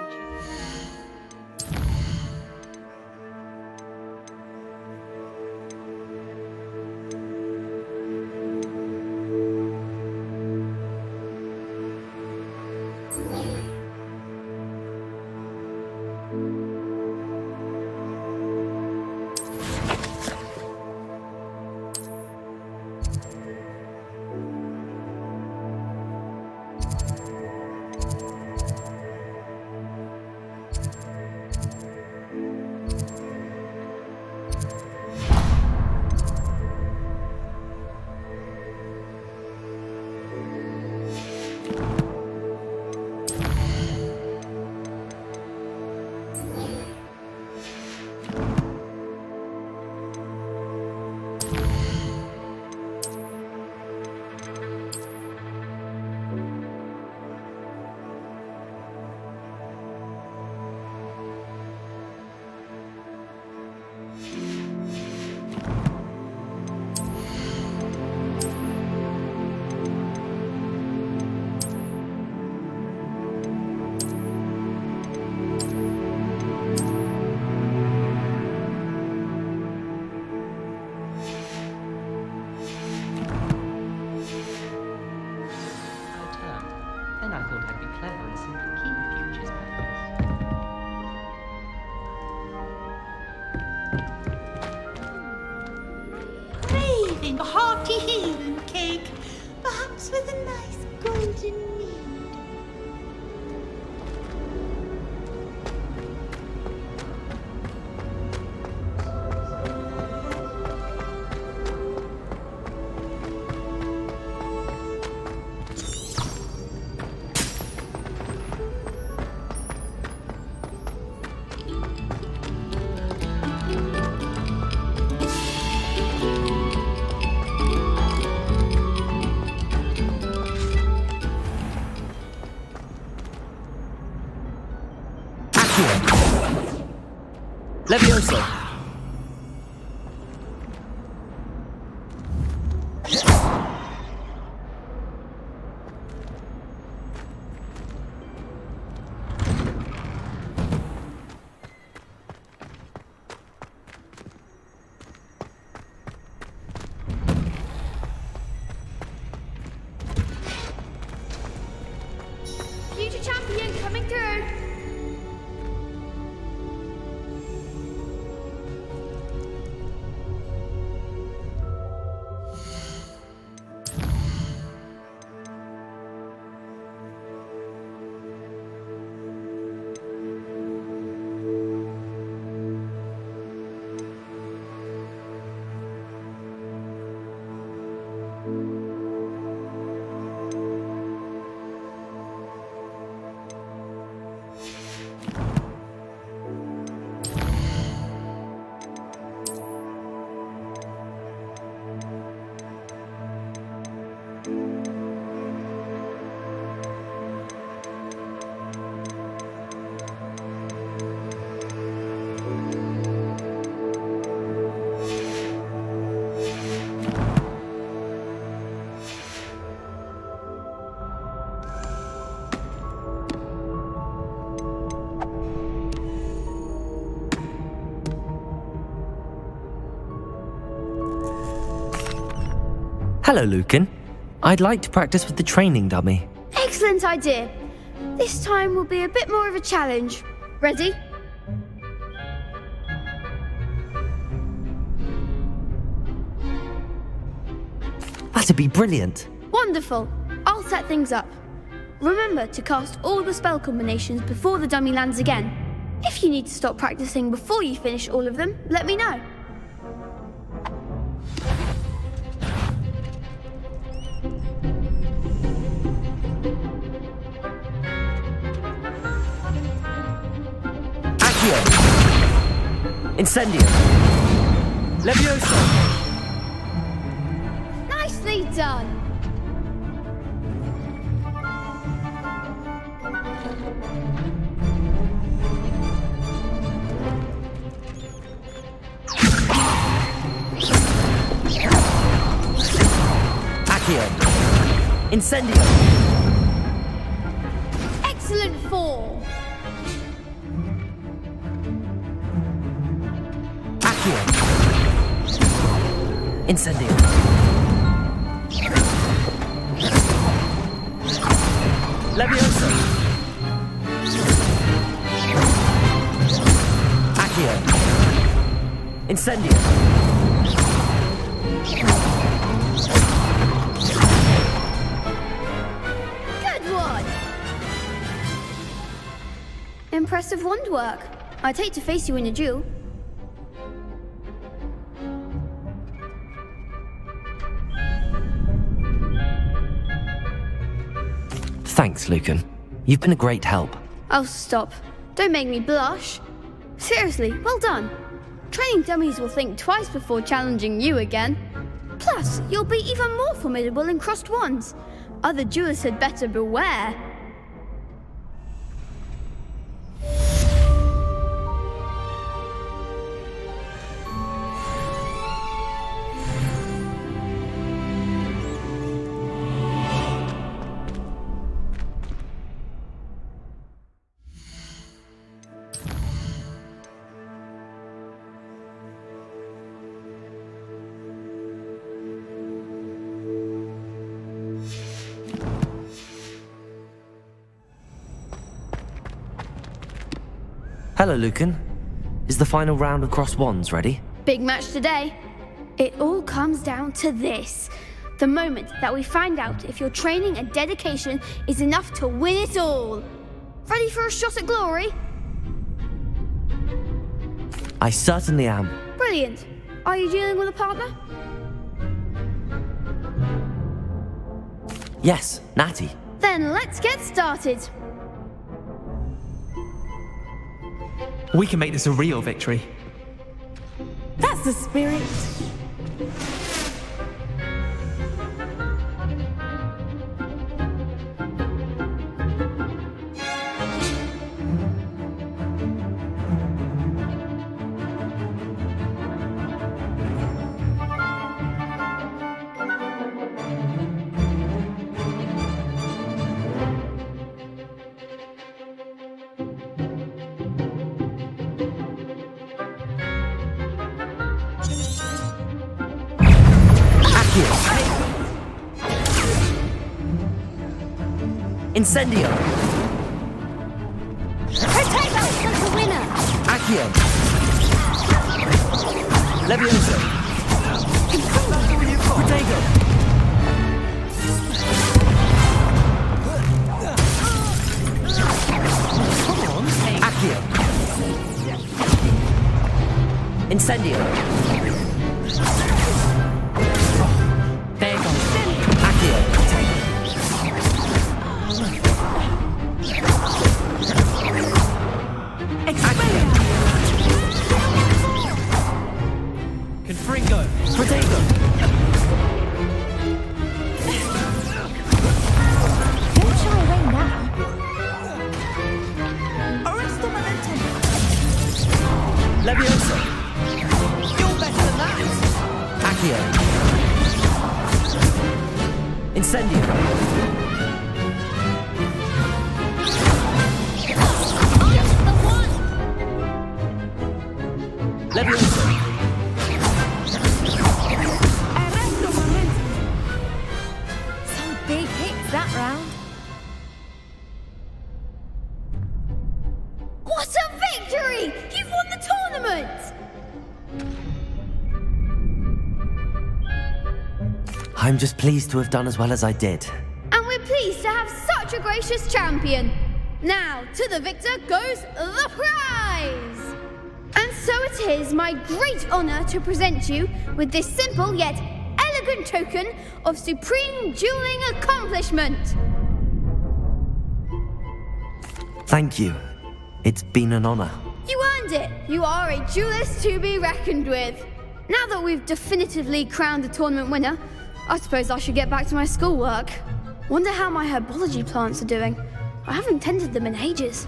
[SPEAKER 7] A hearty heathen cake, perhaps with a nice golden mead.
[SPEAKER 1] Accio! Levioso!
[SPEAKER 18] Future champion coming through.
[SPEAKER 1] Hello, Lucan. I'd like to practice with the training dummy.
[SPEAKER 18] Excellent idea. This time will be a bit more of a challenge. Ready?
[SPEAKER 1] That'd be brilliant.
[SPEAKER 18] Wonderful. I'll set things up. Remember to cast all the spell combinations before the dummy lands again. If you need to stop practicing before you finish all of them, let me know.
[SPEAKER 1] Incendio! Levioso!
[SPEAKER 18] Nicely done!
[SPEAKER 1] Accio! Incendio!
[SPEAKER 18] Excellent form!
[SPEAKER 1] Incendio! Levioso! Accio! Incendio!
[SPEAKER 18] Good one! Impressive wand work. I'd hate to face you in a duel.
[SPEAKER 1] Thanks, Lucan. You've been a great help.
[SPEAKER 18] Oh, stop. Don't make me blush. Seriously, well done. Training dummies will think twice before challenging you again. Plus, you'll be even more formidable in crossed wands. Other duelists had better beware.
[SPEAKER 1] Hello, Lucan. Is the final round of Cross Wands ready?
[SPEAKER 18] Big match today. It all comes down to this. The moment that we find out if your training and dedication is enough to win it all. Ready for a shot at glory?
[SPEAKER 1] I certainly am.
[SPEAKER 18] Brilliant. Are you dealing with a partner?
[SPEAKER 1] Yes, Natty.
[SPEAKER 18] Then let's get started.
[SPEAKER 11] We can make this a real victory.
[SPEAKER 14] That's the spirit.
[SPEAKER 1] Incendio!
[SPEAKER 13] Protego for the winner!
[SPEAKER 1] Accio! Levioso! Protego! Accio! Incendio!
[SPEAKER 12] There you go.
[SPEAKER 1] Accio!
[SPEAKER 12] Confringo.
[SPEAKER 1] Protego!
[SPEAKER 2] Don't shy away now.
[SPEAKER 7] Arresto momentum.
[SPEAKER 1] Levioso!
[SPEAKER 7] You're better than that.
[SPEAKER 1] Accio! Incendio! Levioso!
[SPEAKER 2] Arresto momentum. Some big hits that round.
[SPEAKER 18] What a victory! You've won the tournament!
[SPEAKER 1] I'm just pleased to have done as well as I did.
[SPEAKER 18] And we're pleased to have such a gracious champion. Now, to the victor goes the prize! And so it is my great honor to present you with this simple yet elegant token of supreme dueling accomplishment.
[SPEAKER 1] Thank you. It's been an honor.
[SPEAKER 18] You earned it. You are a duelist to be reckoned with. Now that we've definitively crowned the tournament winner, I suppose I should get back to my schoolwork. Wonder how my herbology plants are doing. I haven't tended them in ages.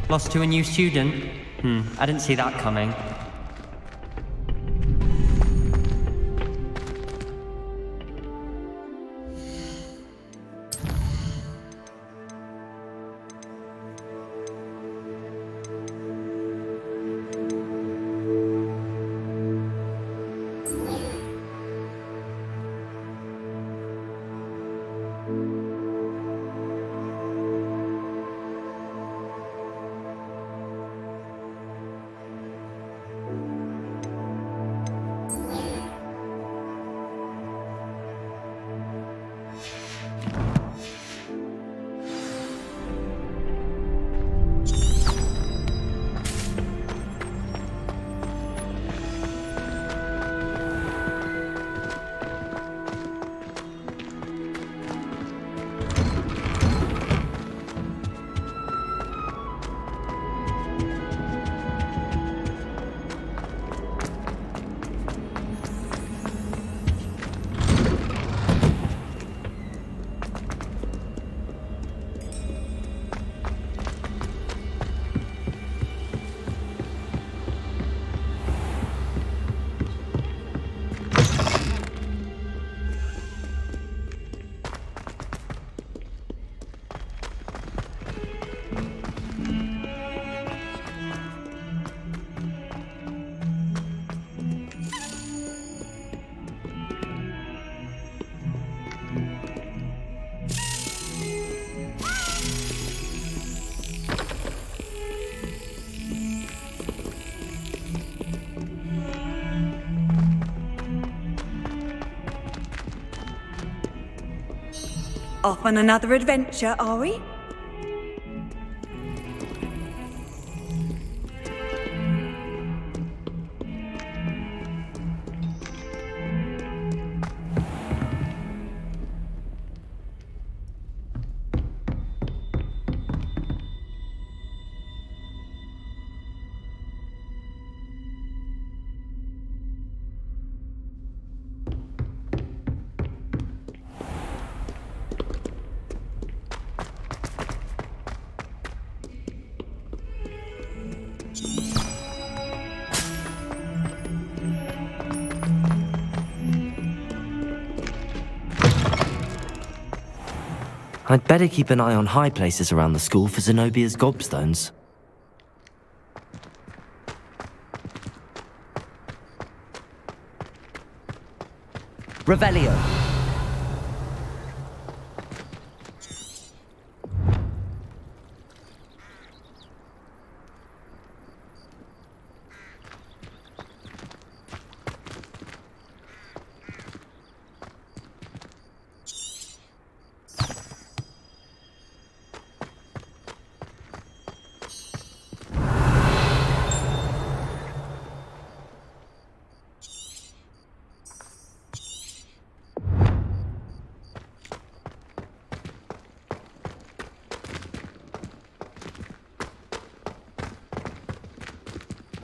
[SPEAKER 12] Lost to a new student? I didn't see that coming.
[SPEAKER 10] Off on another adventure, are we?
[SPEAKER 1] I'd better keep an eye on high places around the school for Zenobia's gobstones. Revelio.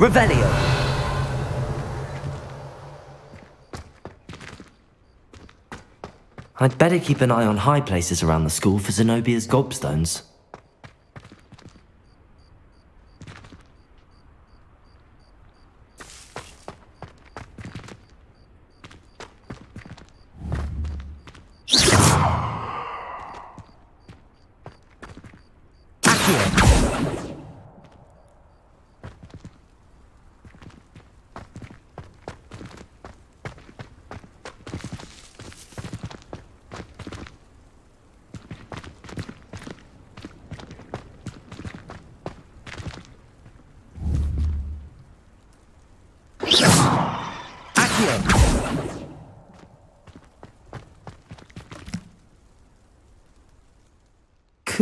[SPEAKER 1] Revelio. I'd better keep an eye on high places around the school for Zenobia's gobstones.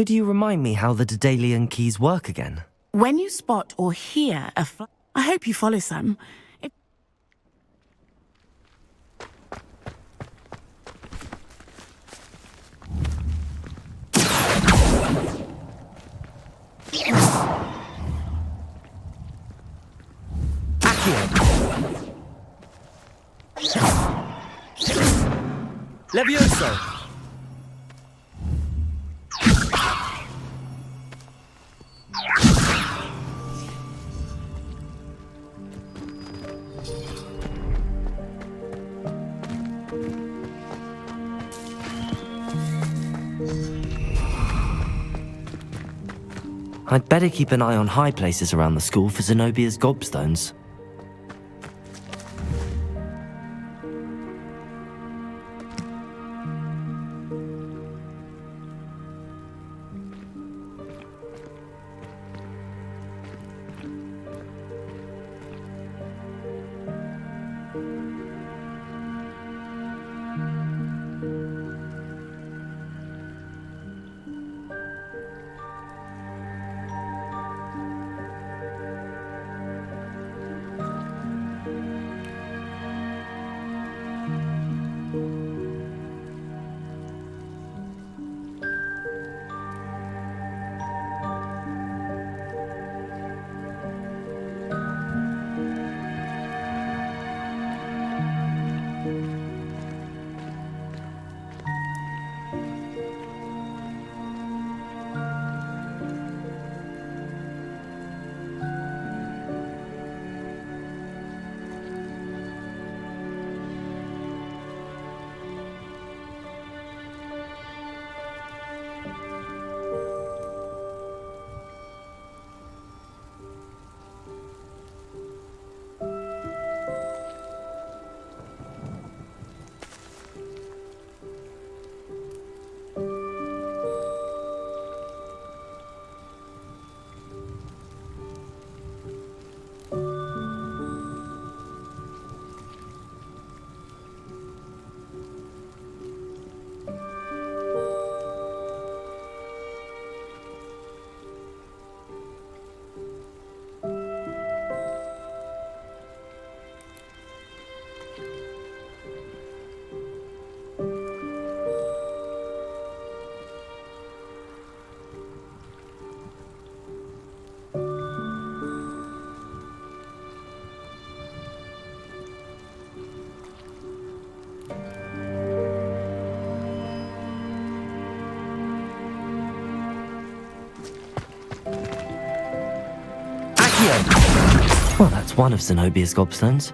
[SPEAKER 1] Could you remind me how the Daedalian keys work again?
[SPEAKER 14] When you spot or hear a I hope you follow some.
[SPEAKER 1] Levioso! I'd better keep an eye on high places around the school for Zenobia's gobstones. Well, that's one of Zenobia's gobstones.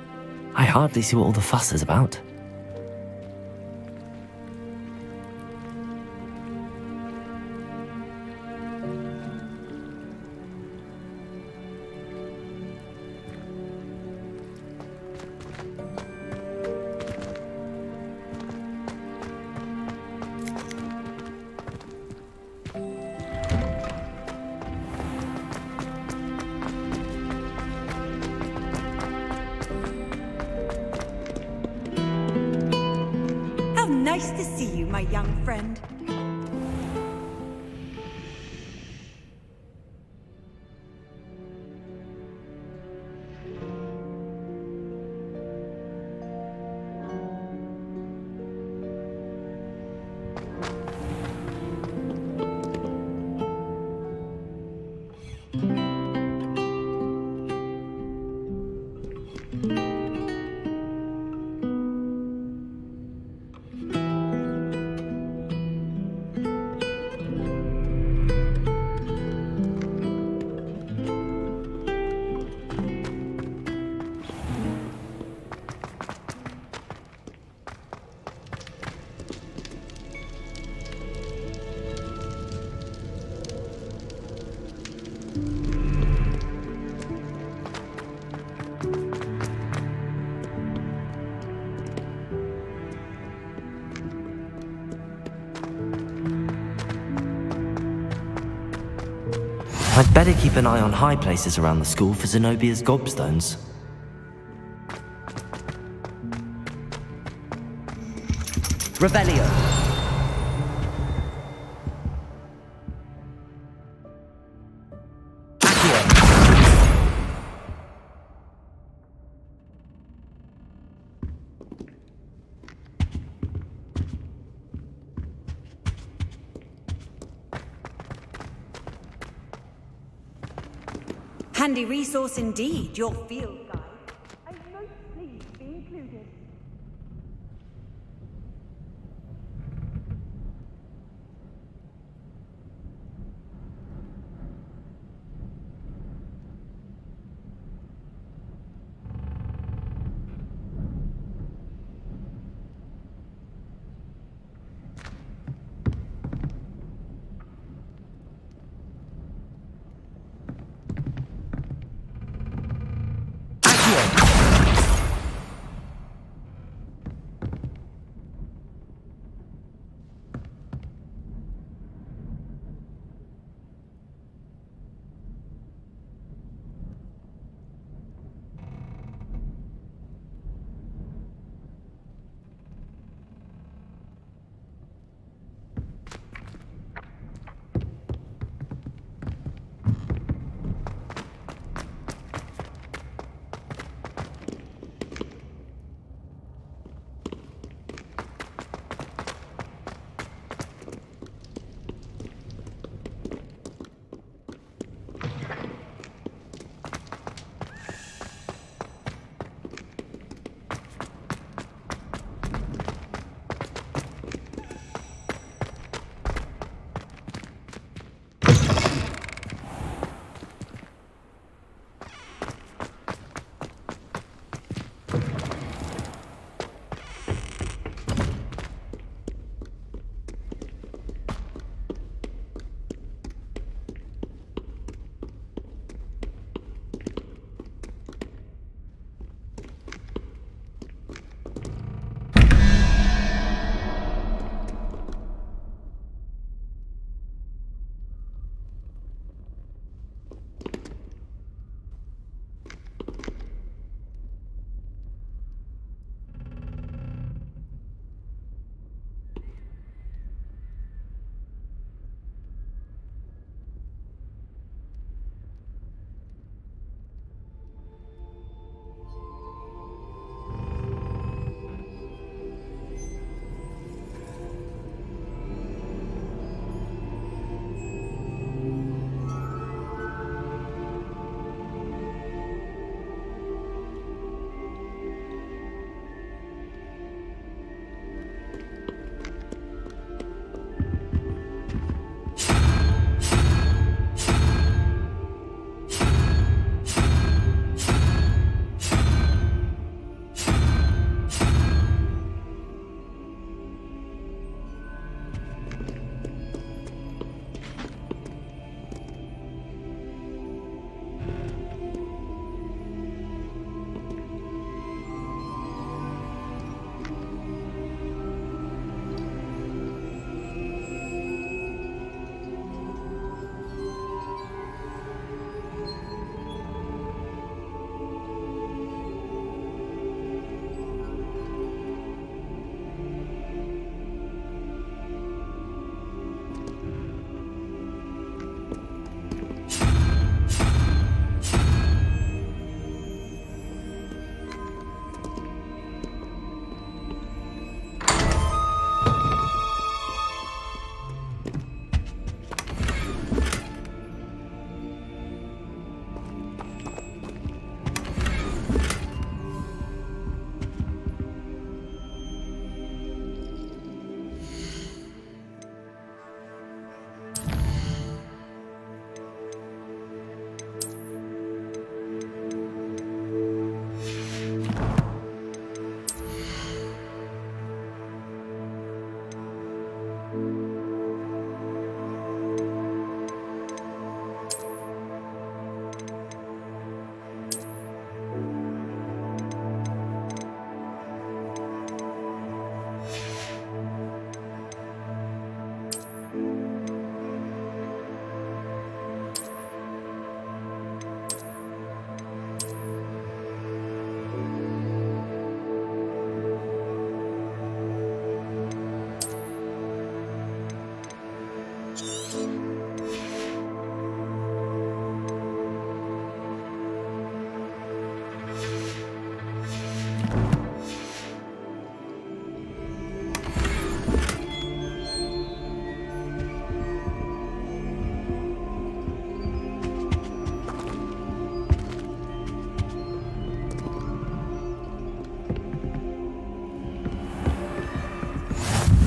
[SPEAKER 1] I hardly see what all the fuss is about.
[SPEAKER 10] Nice to see you, my young friend.
[SPEAKER 1] I'd better keep an eye on high places around the school for Zenobia's gobstones.
[SPEAKER 11] Revelio.
[SPEAKER 10] Handy resource indeed, your field guide. I'm most pleased to be included.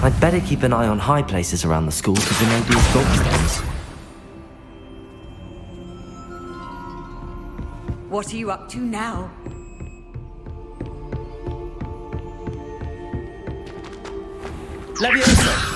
[SPEAKER 1] I'd better keep an eye on high places around the school for Zenobia's gobstones.
[SPEAKER 10] What are you up to now?
[SPEAKER 9] Leviosa!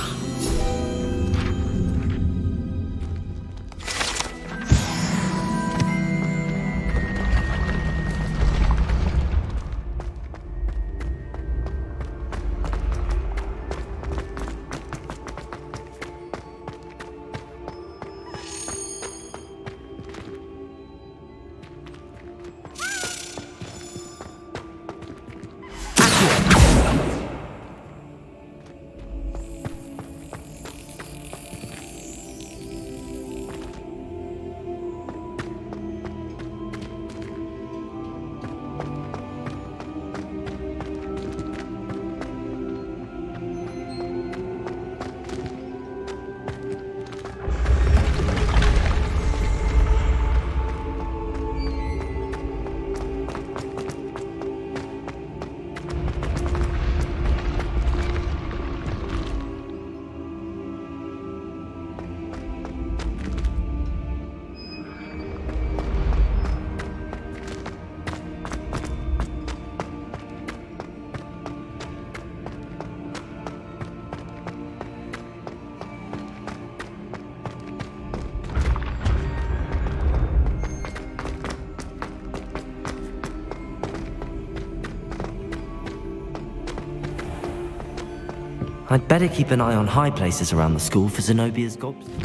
[SPEAKER 1] I'd better keep an eye on high places around the school for Zenobia's gobstones.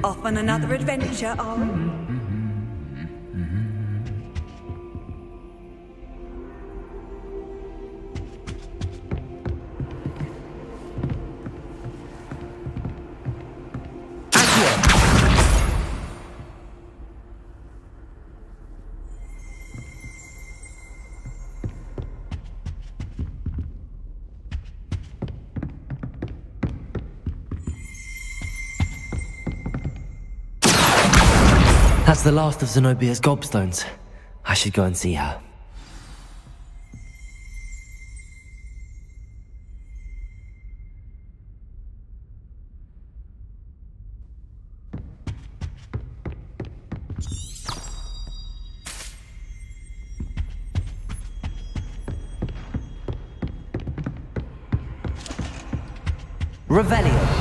[SPEAKER 10] Off on another adventure, are we?
[SPEAKER 1] That's the last of Zenobia's gobstones. I should go and see her. Revelio.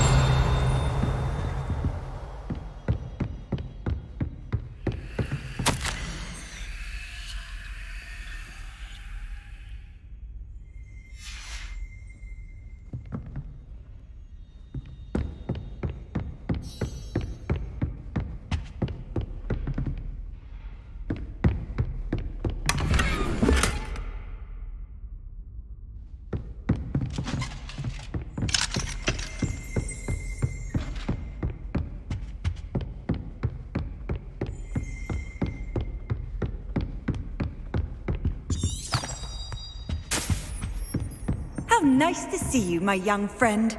[SPEAKER 10] How nice to see you, my young friend.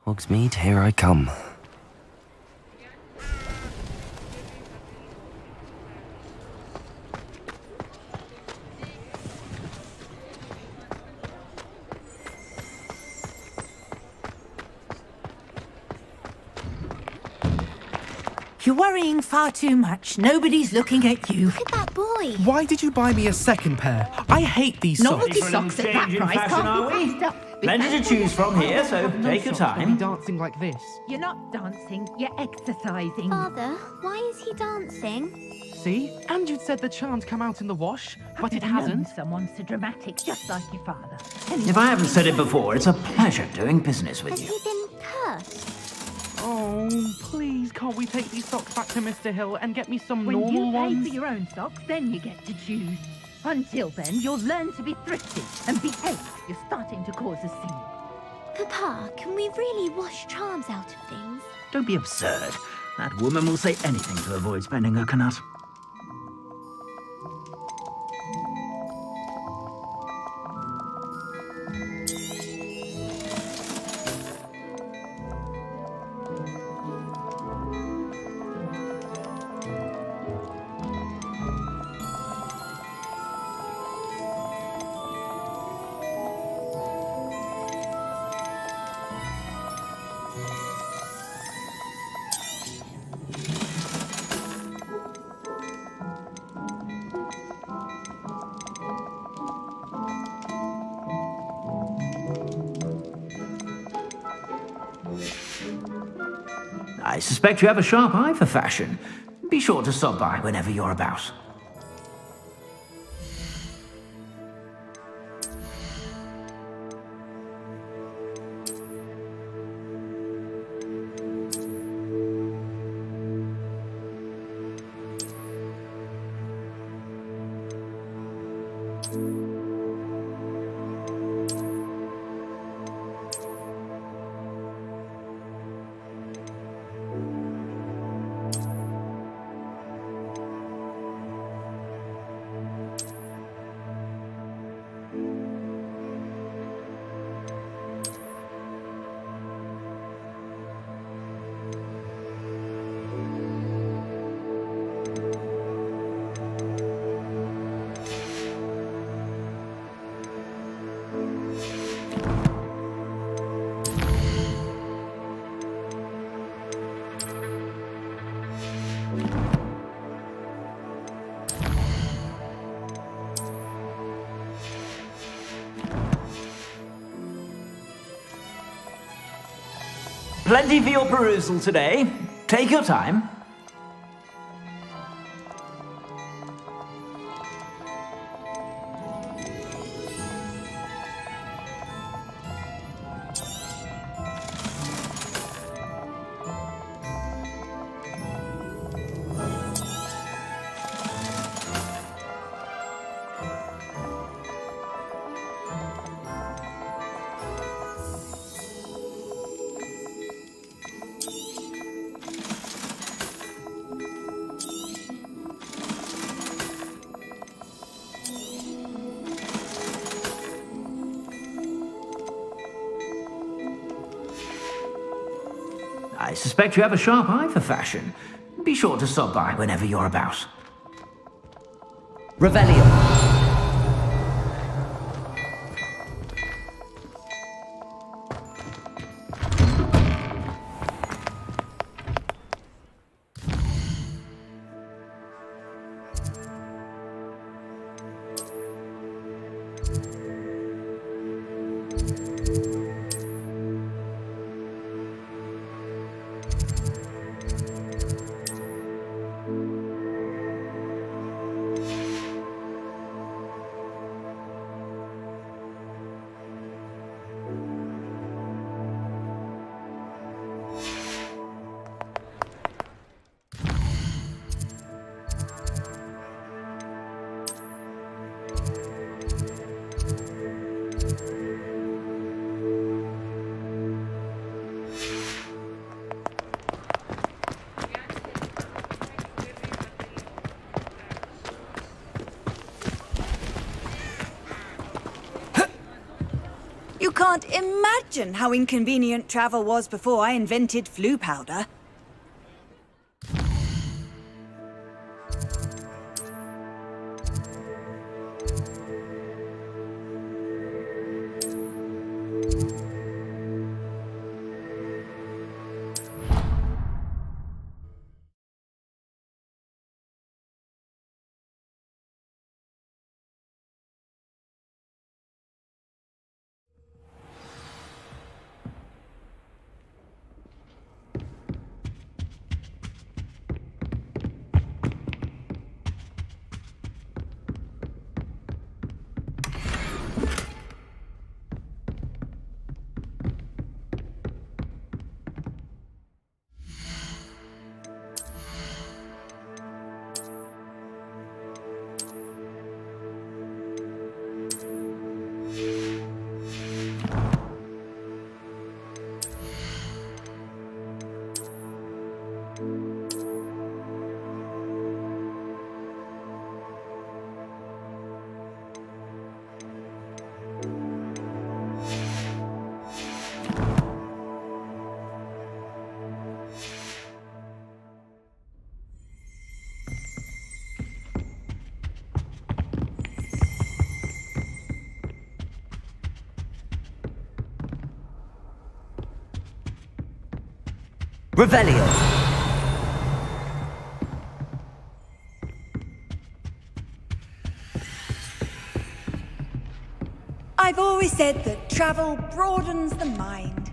[SPEAKER 1] Hogsmeade, here I come.
[SPEAKER 8] You're worrying far too much. Nobody's looking at you.
[SPEAKER 13] Look at that boy.
[SPEAKER 11] Why did you buy me a second pair? I hate these socks.
[SPEAKER 8] Novelty socks at that price can't be passed up.
[SPEAKER 19] Plenty to choose from here, so take your time.
[SPEAKER 11] Dancing like this.
[SPEAKER 8] You're not dancing, you're exercising.
[SPEAKER 13] Father, why is he dancing?
[SPEAKER 11] See? And you'd said the charm's come out in the wash, but it hasn't.
[SPEAKER 8] Someone so dramatic, just like your father.
[SPEAKER 19] If I haven't said it before, it's a pleasure doing business with
[SPEAKER 13] Has
[SPEAKER 19] you.
[SPEAKER 13] he been cursed?
[SPEAKER 11] Oh, please, can't we take these socks back to Mr. Hill and get me some
[SPEAKER 8] When
[SPEAKER 11] normal
[SPEAKER 8] you pay
[SPEAKER 11] ones?
[SPEAKER 8] for your own socks, then you get to choose. Until then, you'll learn to be thrifty and behave. You're starting to cause a scene.
[SPEAKER 13] Papa, can we really wash charms out of things?
[SPEAKER 19] Don't be absurd. That woman will say anything to avoid spending her canut. I suspect you have a sharp eye for fashion. Be sure to stop by whenever you're about. Plenty for your perusal today. Take your time. I suspect you have a sharp eye for fashion. Be sure to stop by whenever you're about.
[SPEAKER 1] Revelio.
[SPEAKER 10] You can't imagine how inconvenient travel was before I invented flu powder.
[SPEAKER 1] Revelio.
[SPEAKER 10] I've always said that travel broadens the mind.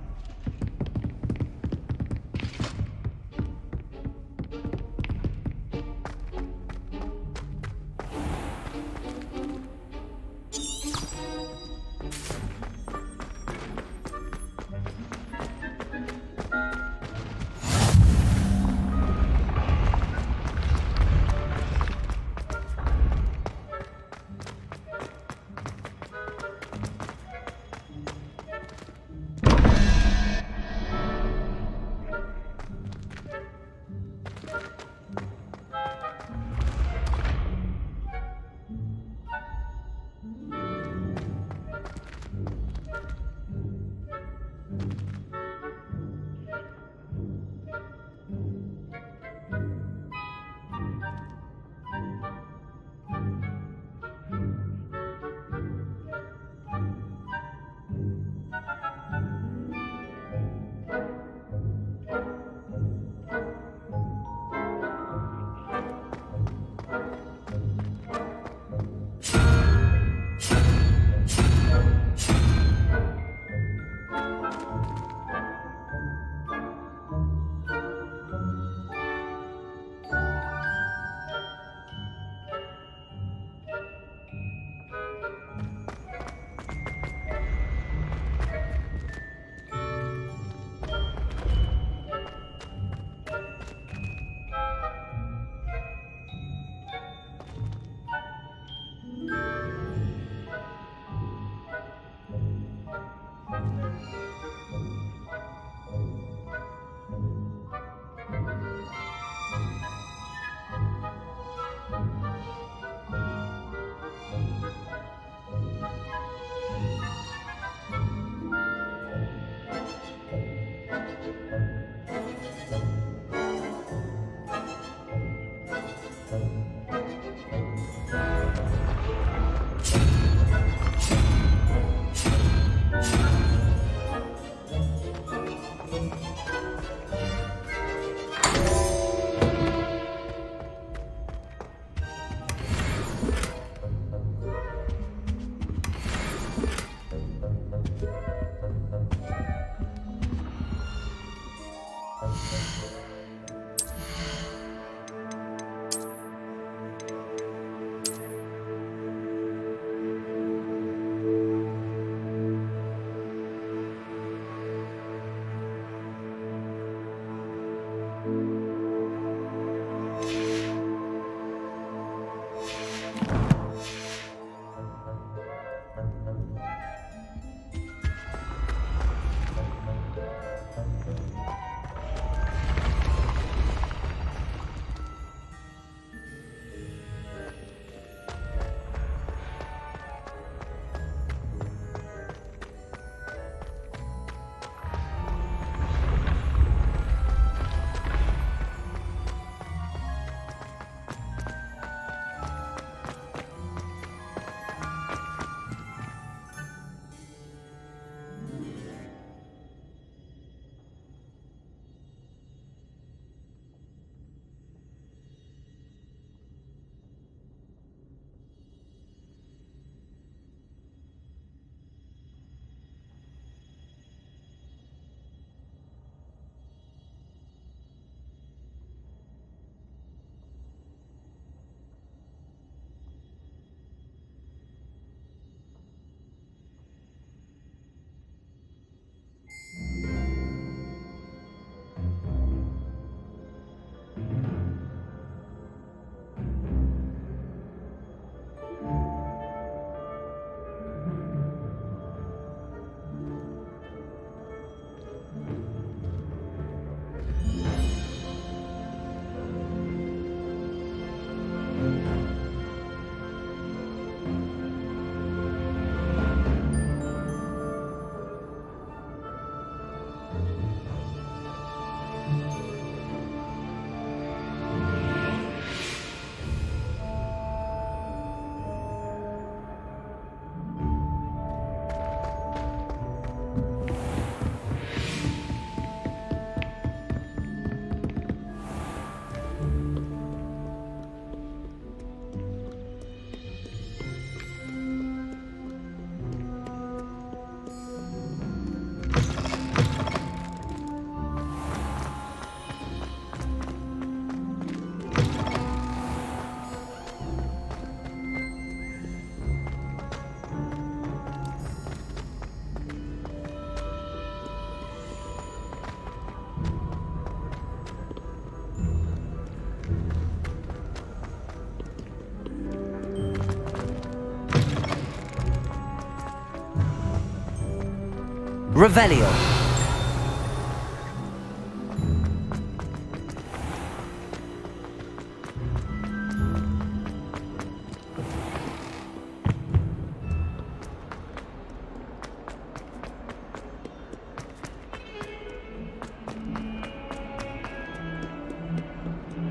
[SPEAKER 1] Revelio.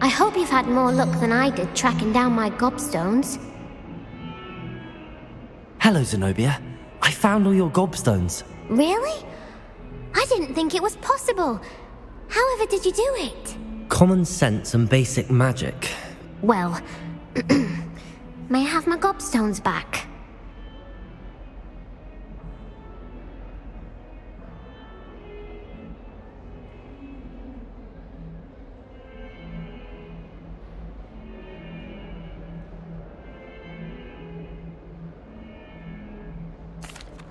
[SPEAKER 13] I hope you've had more luck than I did tracking down my gobstones.
[SPEAKER 1] Hello, Zenobia. I found all your gobstones.
[SPEAKER 13] Really? I didn't think it was possible. However did you do it?
[SPEAKER 1] Common sense and basic magic.
[SPEAKER 13] Well, may I have my gobstones back?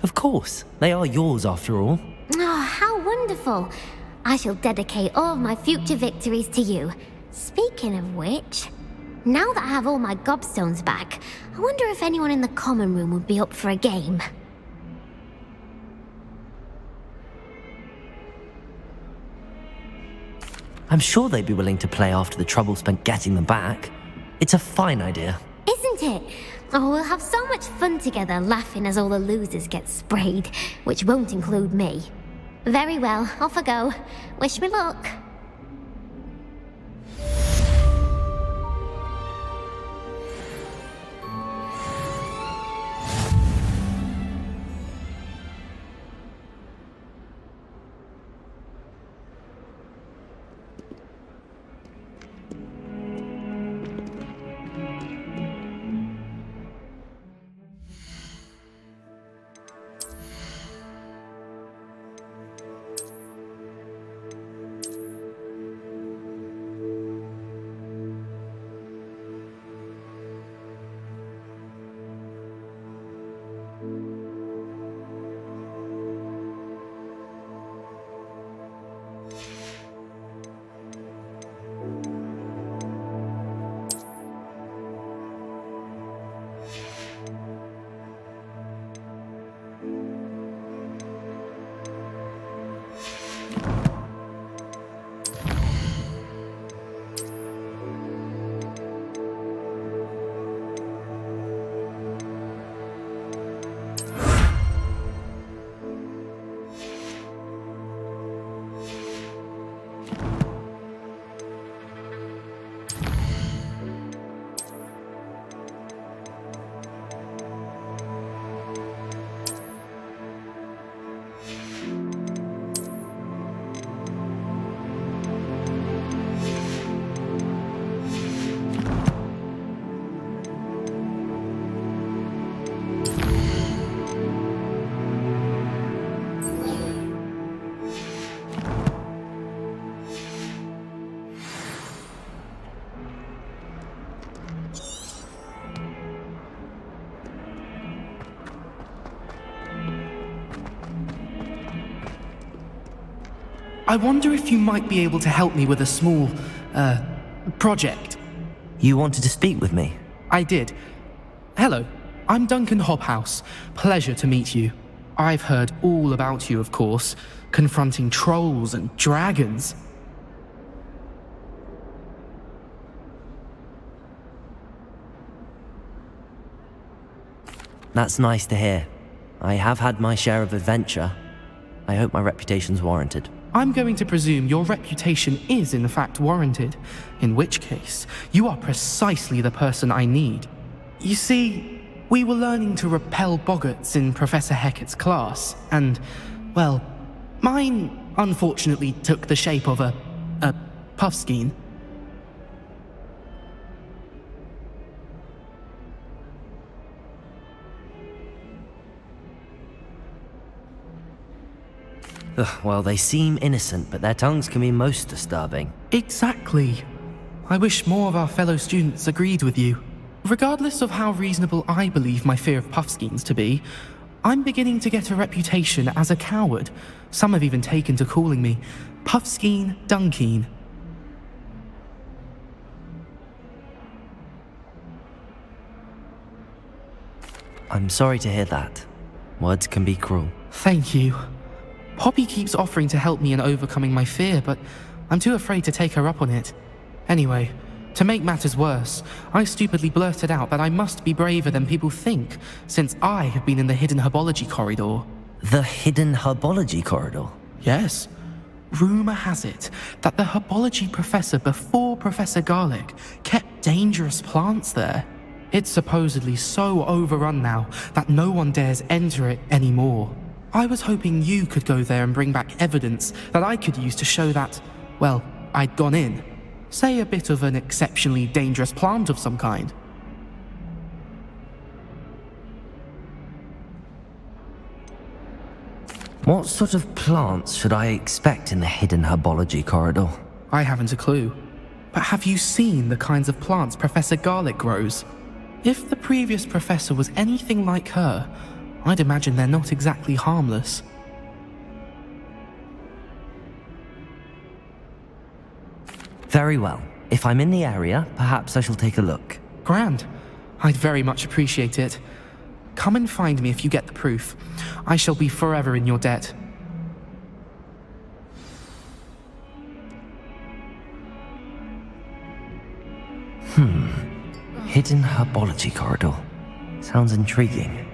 [SPEAKER 1] Of course, they are yours after all.
[SPEAKER 13] Oh, how wonderful. I shall dedicate all of my future victories to you. Speaking of which, now that I have all my gobstones back, I wonder if anyone in the common room would be up for a game.
[SPEAKER 1] I'm sure they'd be willing to play after the trouble spent getting them back. It's a fine idea.
[SPEAKER 13] Isn't it? Oh, we'll have so much fun together laughing as all the losers get sprayed, which won't include me. Very well, off I go. Wish me luck.
[SPEAKER 20] I wonder if you might be able to help me with a small, project.
[SPEAKER 1] You wanted to speak with me?
[SPEAKER 20] I did. Hello, I'm Duncan Hobhouse. Pleasure to meet you. I've heard all about you, of course, confronting trolls and dragons.
[SPEAKER 1] That's nice to hear. I have had my share of adventure. I hope my reputation's warranted.
[SPEAKER 20] I'm going to presume your reputation is in fact warranted, in which case, you are precisely the person I need. You see, we were learning to repel boggarts in Professor Hecat's class, and, well, mine unfortunately took the shape of a puffskein.
[SPEAKER 1] Well, they seem innocent, but their tongues can be most disturbing.
[SPEAKER 20] Exactly. I wish more of our fellow students agreed with you. Regardless of how reasonable I believe my fear of puffskeins to be, I'm beginning to get a reputation as a coward. Some have even taken to calling me Puffskeen Dunkeen.
[SPEAKER 1] I'm sorry to hear that. Words can be cruel.
[SPEAKER 20] Thank you. Poppy keeps offering to help me in overcoming my fear, but I'm too afraid to take her up on it. Anyway, to make matters worse, I stupidly blurted out that I must be braver than people think, since I have been in the hidden herbology corridor.
[SPEAKER 1] The hidden herbology corridor?
[SPEAKER 20] Yes. Rumour has it that the herbology professor before Professor Garlic kept dangerous plants there. It's supposedly so overrun now that no one dares enter it anymore. I was hoping you could go there and bring back evidence that I could use to show that, well, I'd gone in. Say a bit of an exceptionally dangerous plant of some kind.
[SPEAKER 1] What sort of plants should I expect in the hidden herbology corridor?
[SPEAKER 20] I haven't a clue. But have you seen the kinds of plants Professor Garlic grows? If the previous professor was anything like her, I'd imagine they're not exactly harmless.
[SPEAKER 1] Very well. If I'm in the area, perhaps I shall take a look.
[SPEAKER 20] Grand. I'd very much appreciate it. Come and find me if you get the proof. I shall be forever in your debt.
[SPEAKER 1] Hidden herbology corridor. Sounds intriguing.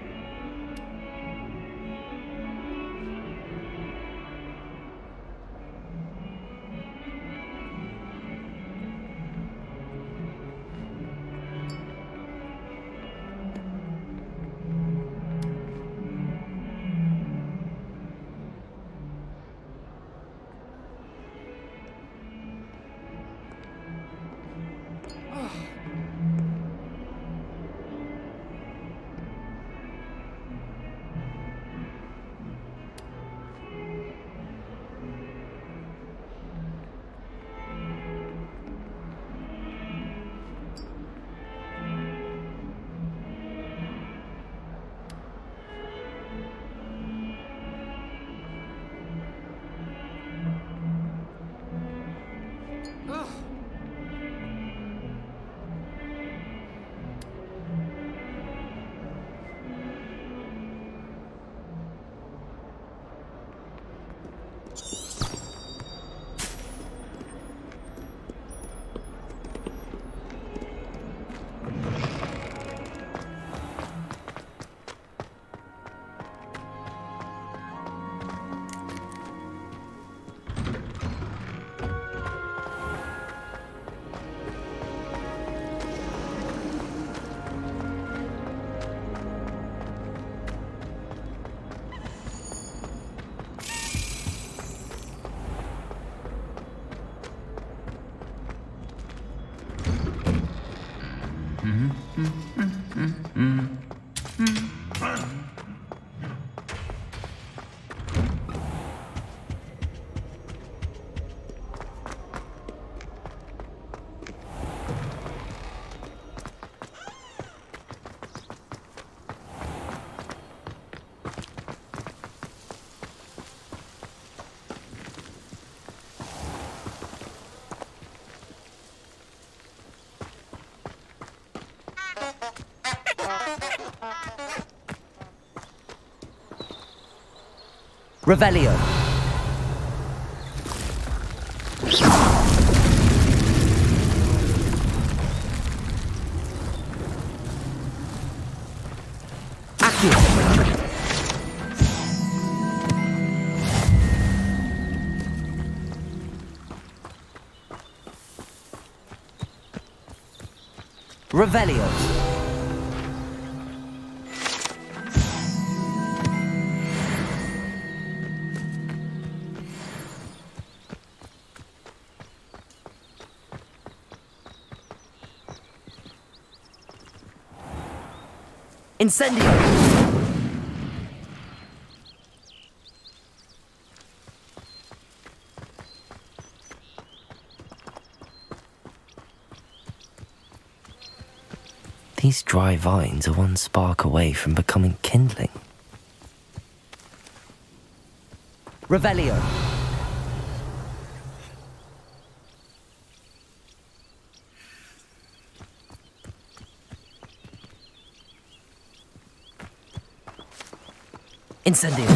[SPEAKER 1] Revelio. Revelio. Incendio! These dry vines are one spark away from becoming kindling. Revelio! Incendio!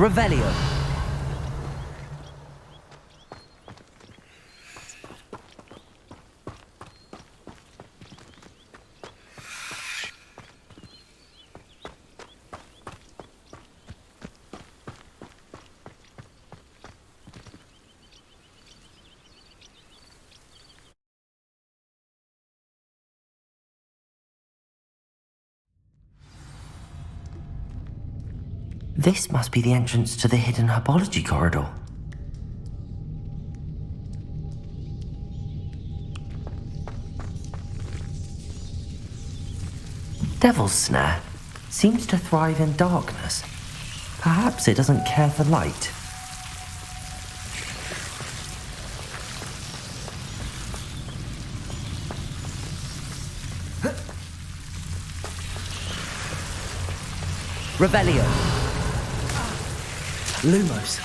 [SPEAKER 1] Revelio. This must be the entrance to the hidden herbology corridor. Devil's Snare seems to thrive in darkness. Perhaps it doesn't care for light. Revelio. Lumos.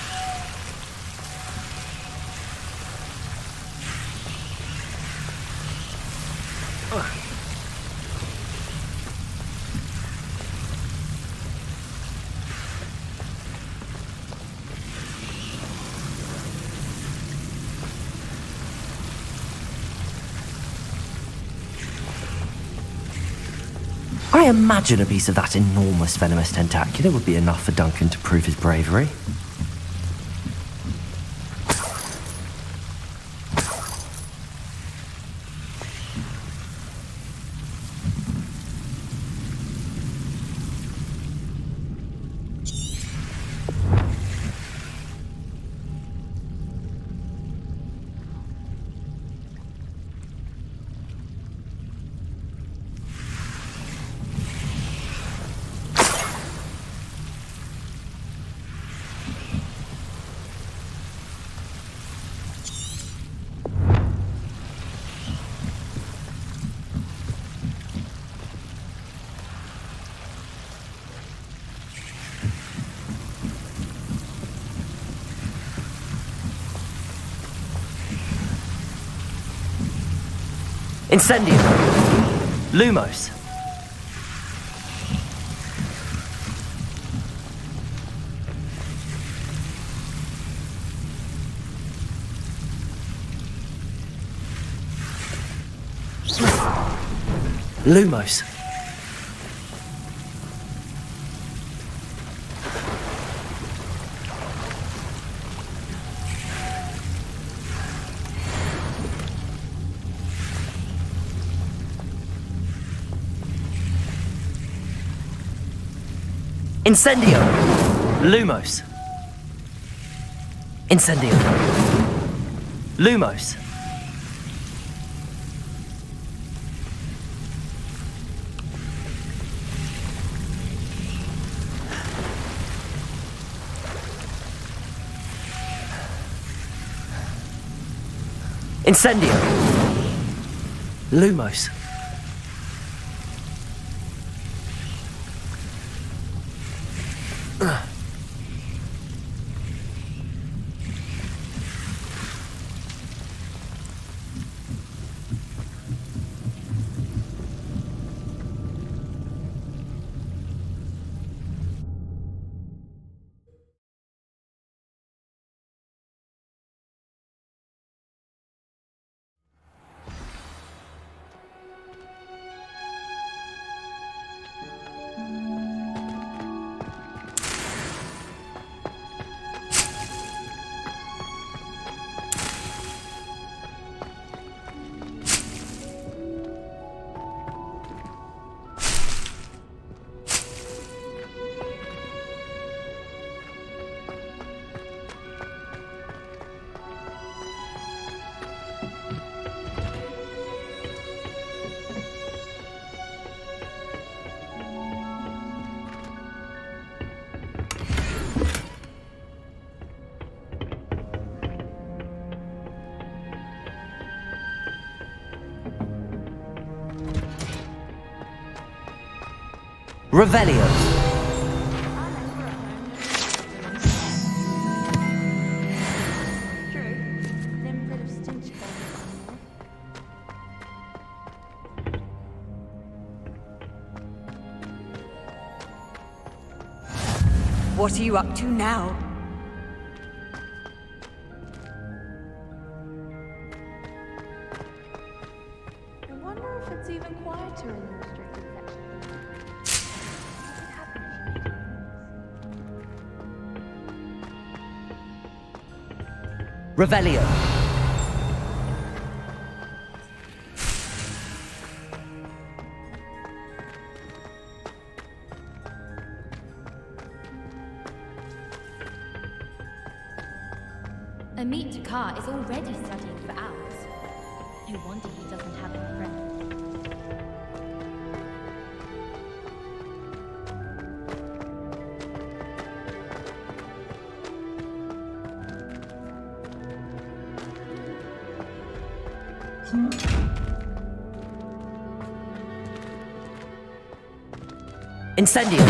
[SPEAKER 1] I imagine a piece of that enormous venomous tentacular would be enough for Duncan to prove his bravery. Incendio. Lumos. Lumos. Incendio. Lumos. Incendio. Lumos. Incendio. Lumos. Revelio.
[SPEAKER 10] What are you up to now?
[SPEAKER 2] I wonder if it's even quieter in the restricted section.
[SPEAKER 1] Revelio.
[SPEAKER 21] Amit Takar is already studying for hours. No wonder he doesn't have any friends.
[SPEAKER 1] Incendio.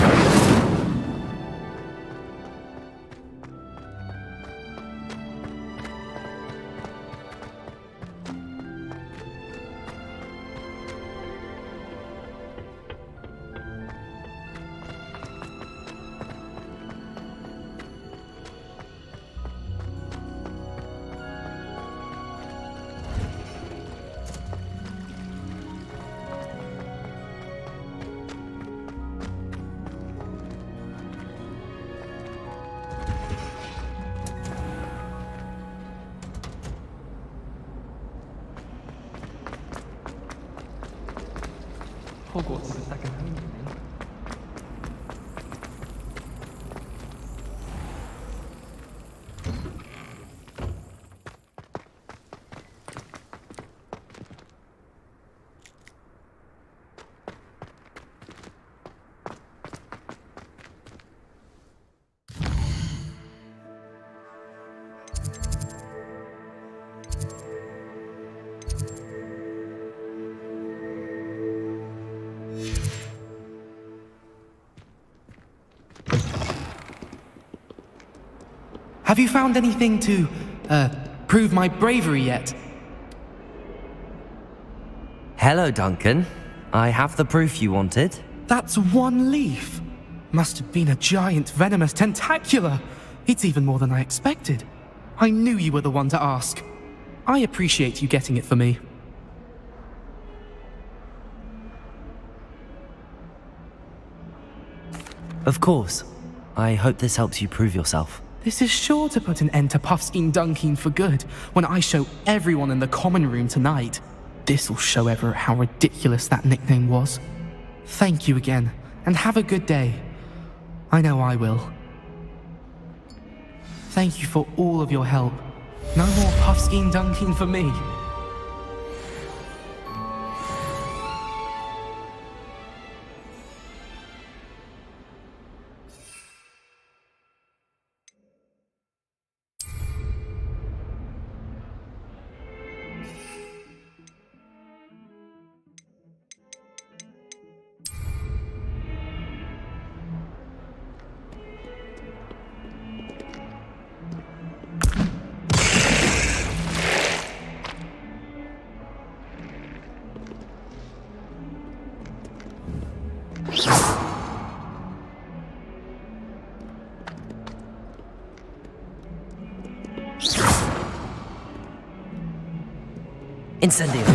[SPEAKER 20] Hogwarts is a second home to me. Have you found anything to, prove my bravery yet?
[SPEAKER 1] Hello, Duncan. I have the proof you wanted.
[SPEAKER 20] That's one leaf. Must have been a giant venomous tentacula. It's even more than I expected. I knew you were the one to ask. I appreciate you getting it for me.
[SPEAKER 1] Of course. I hope this helps you prove yourself.
[SPEAKER 20] This is sure to put an end to Puffskein Dunkin for good when I show everyone in the common room tonight. This'll show Everett how ridiculous that nickname was. Thank you again, and have a good day. I know I will. Thank you for all of your help. No more Puffskein Dunkin for me.
[SPEAKER 1] Incendio.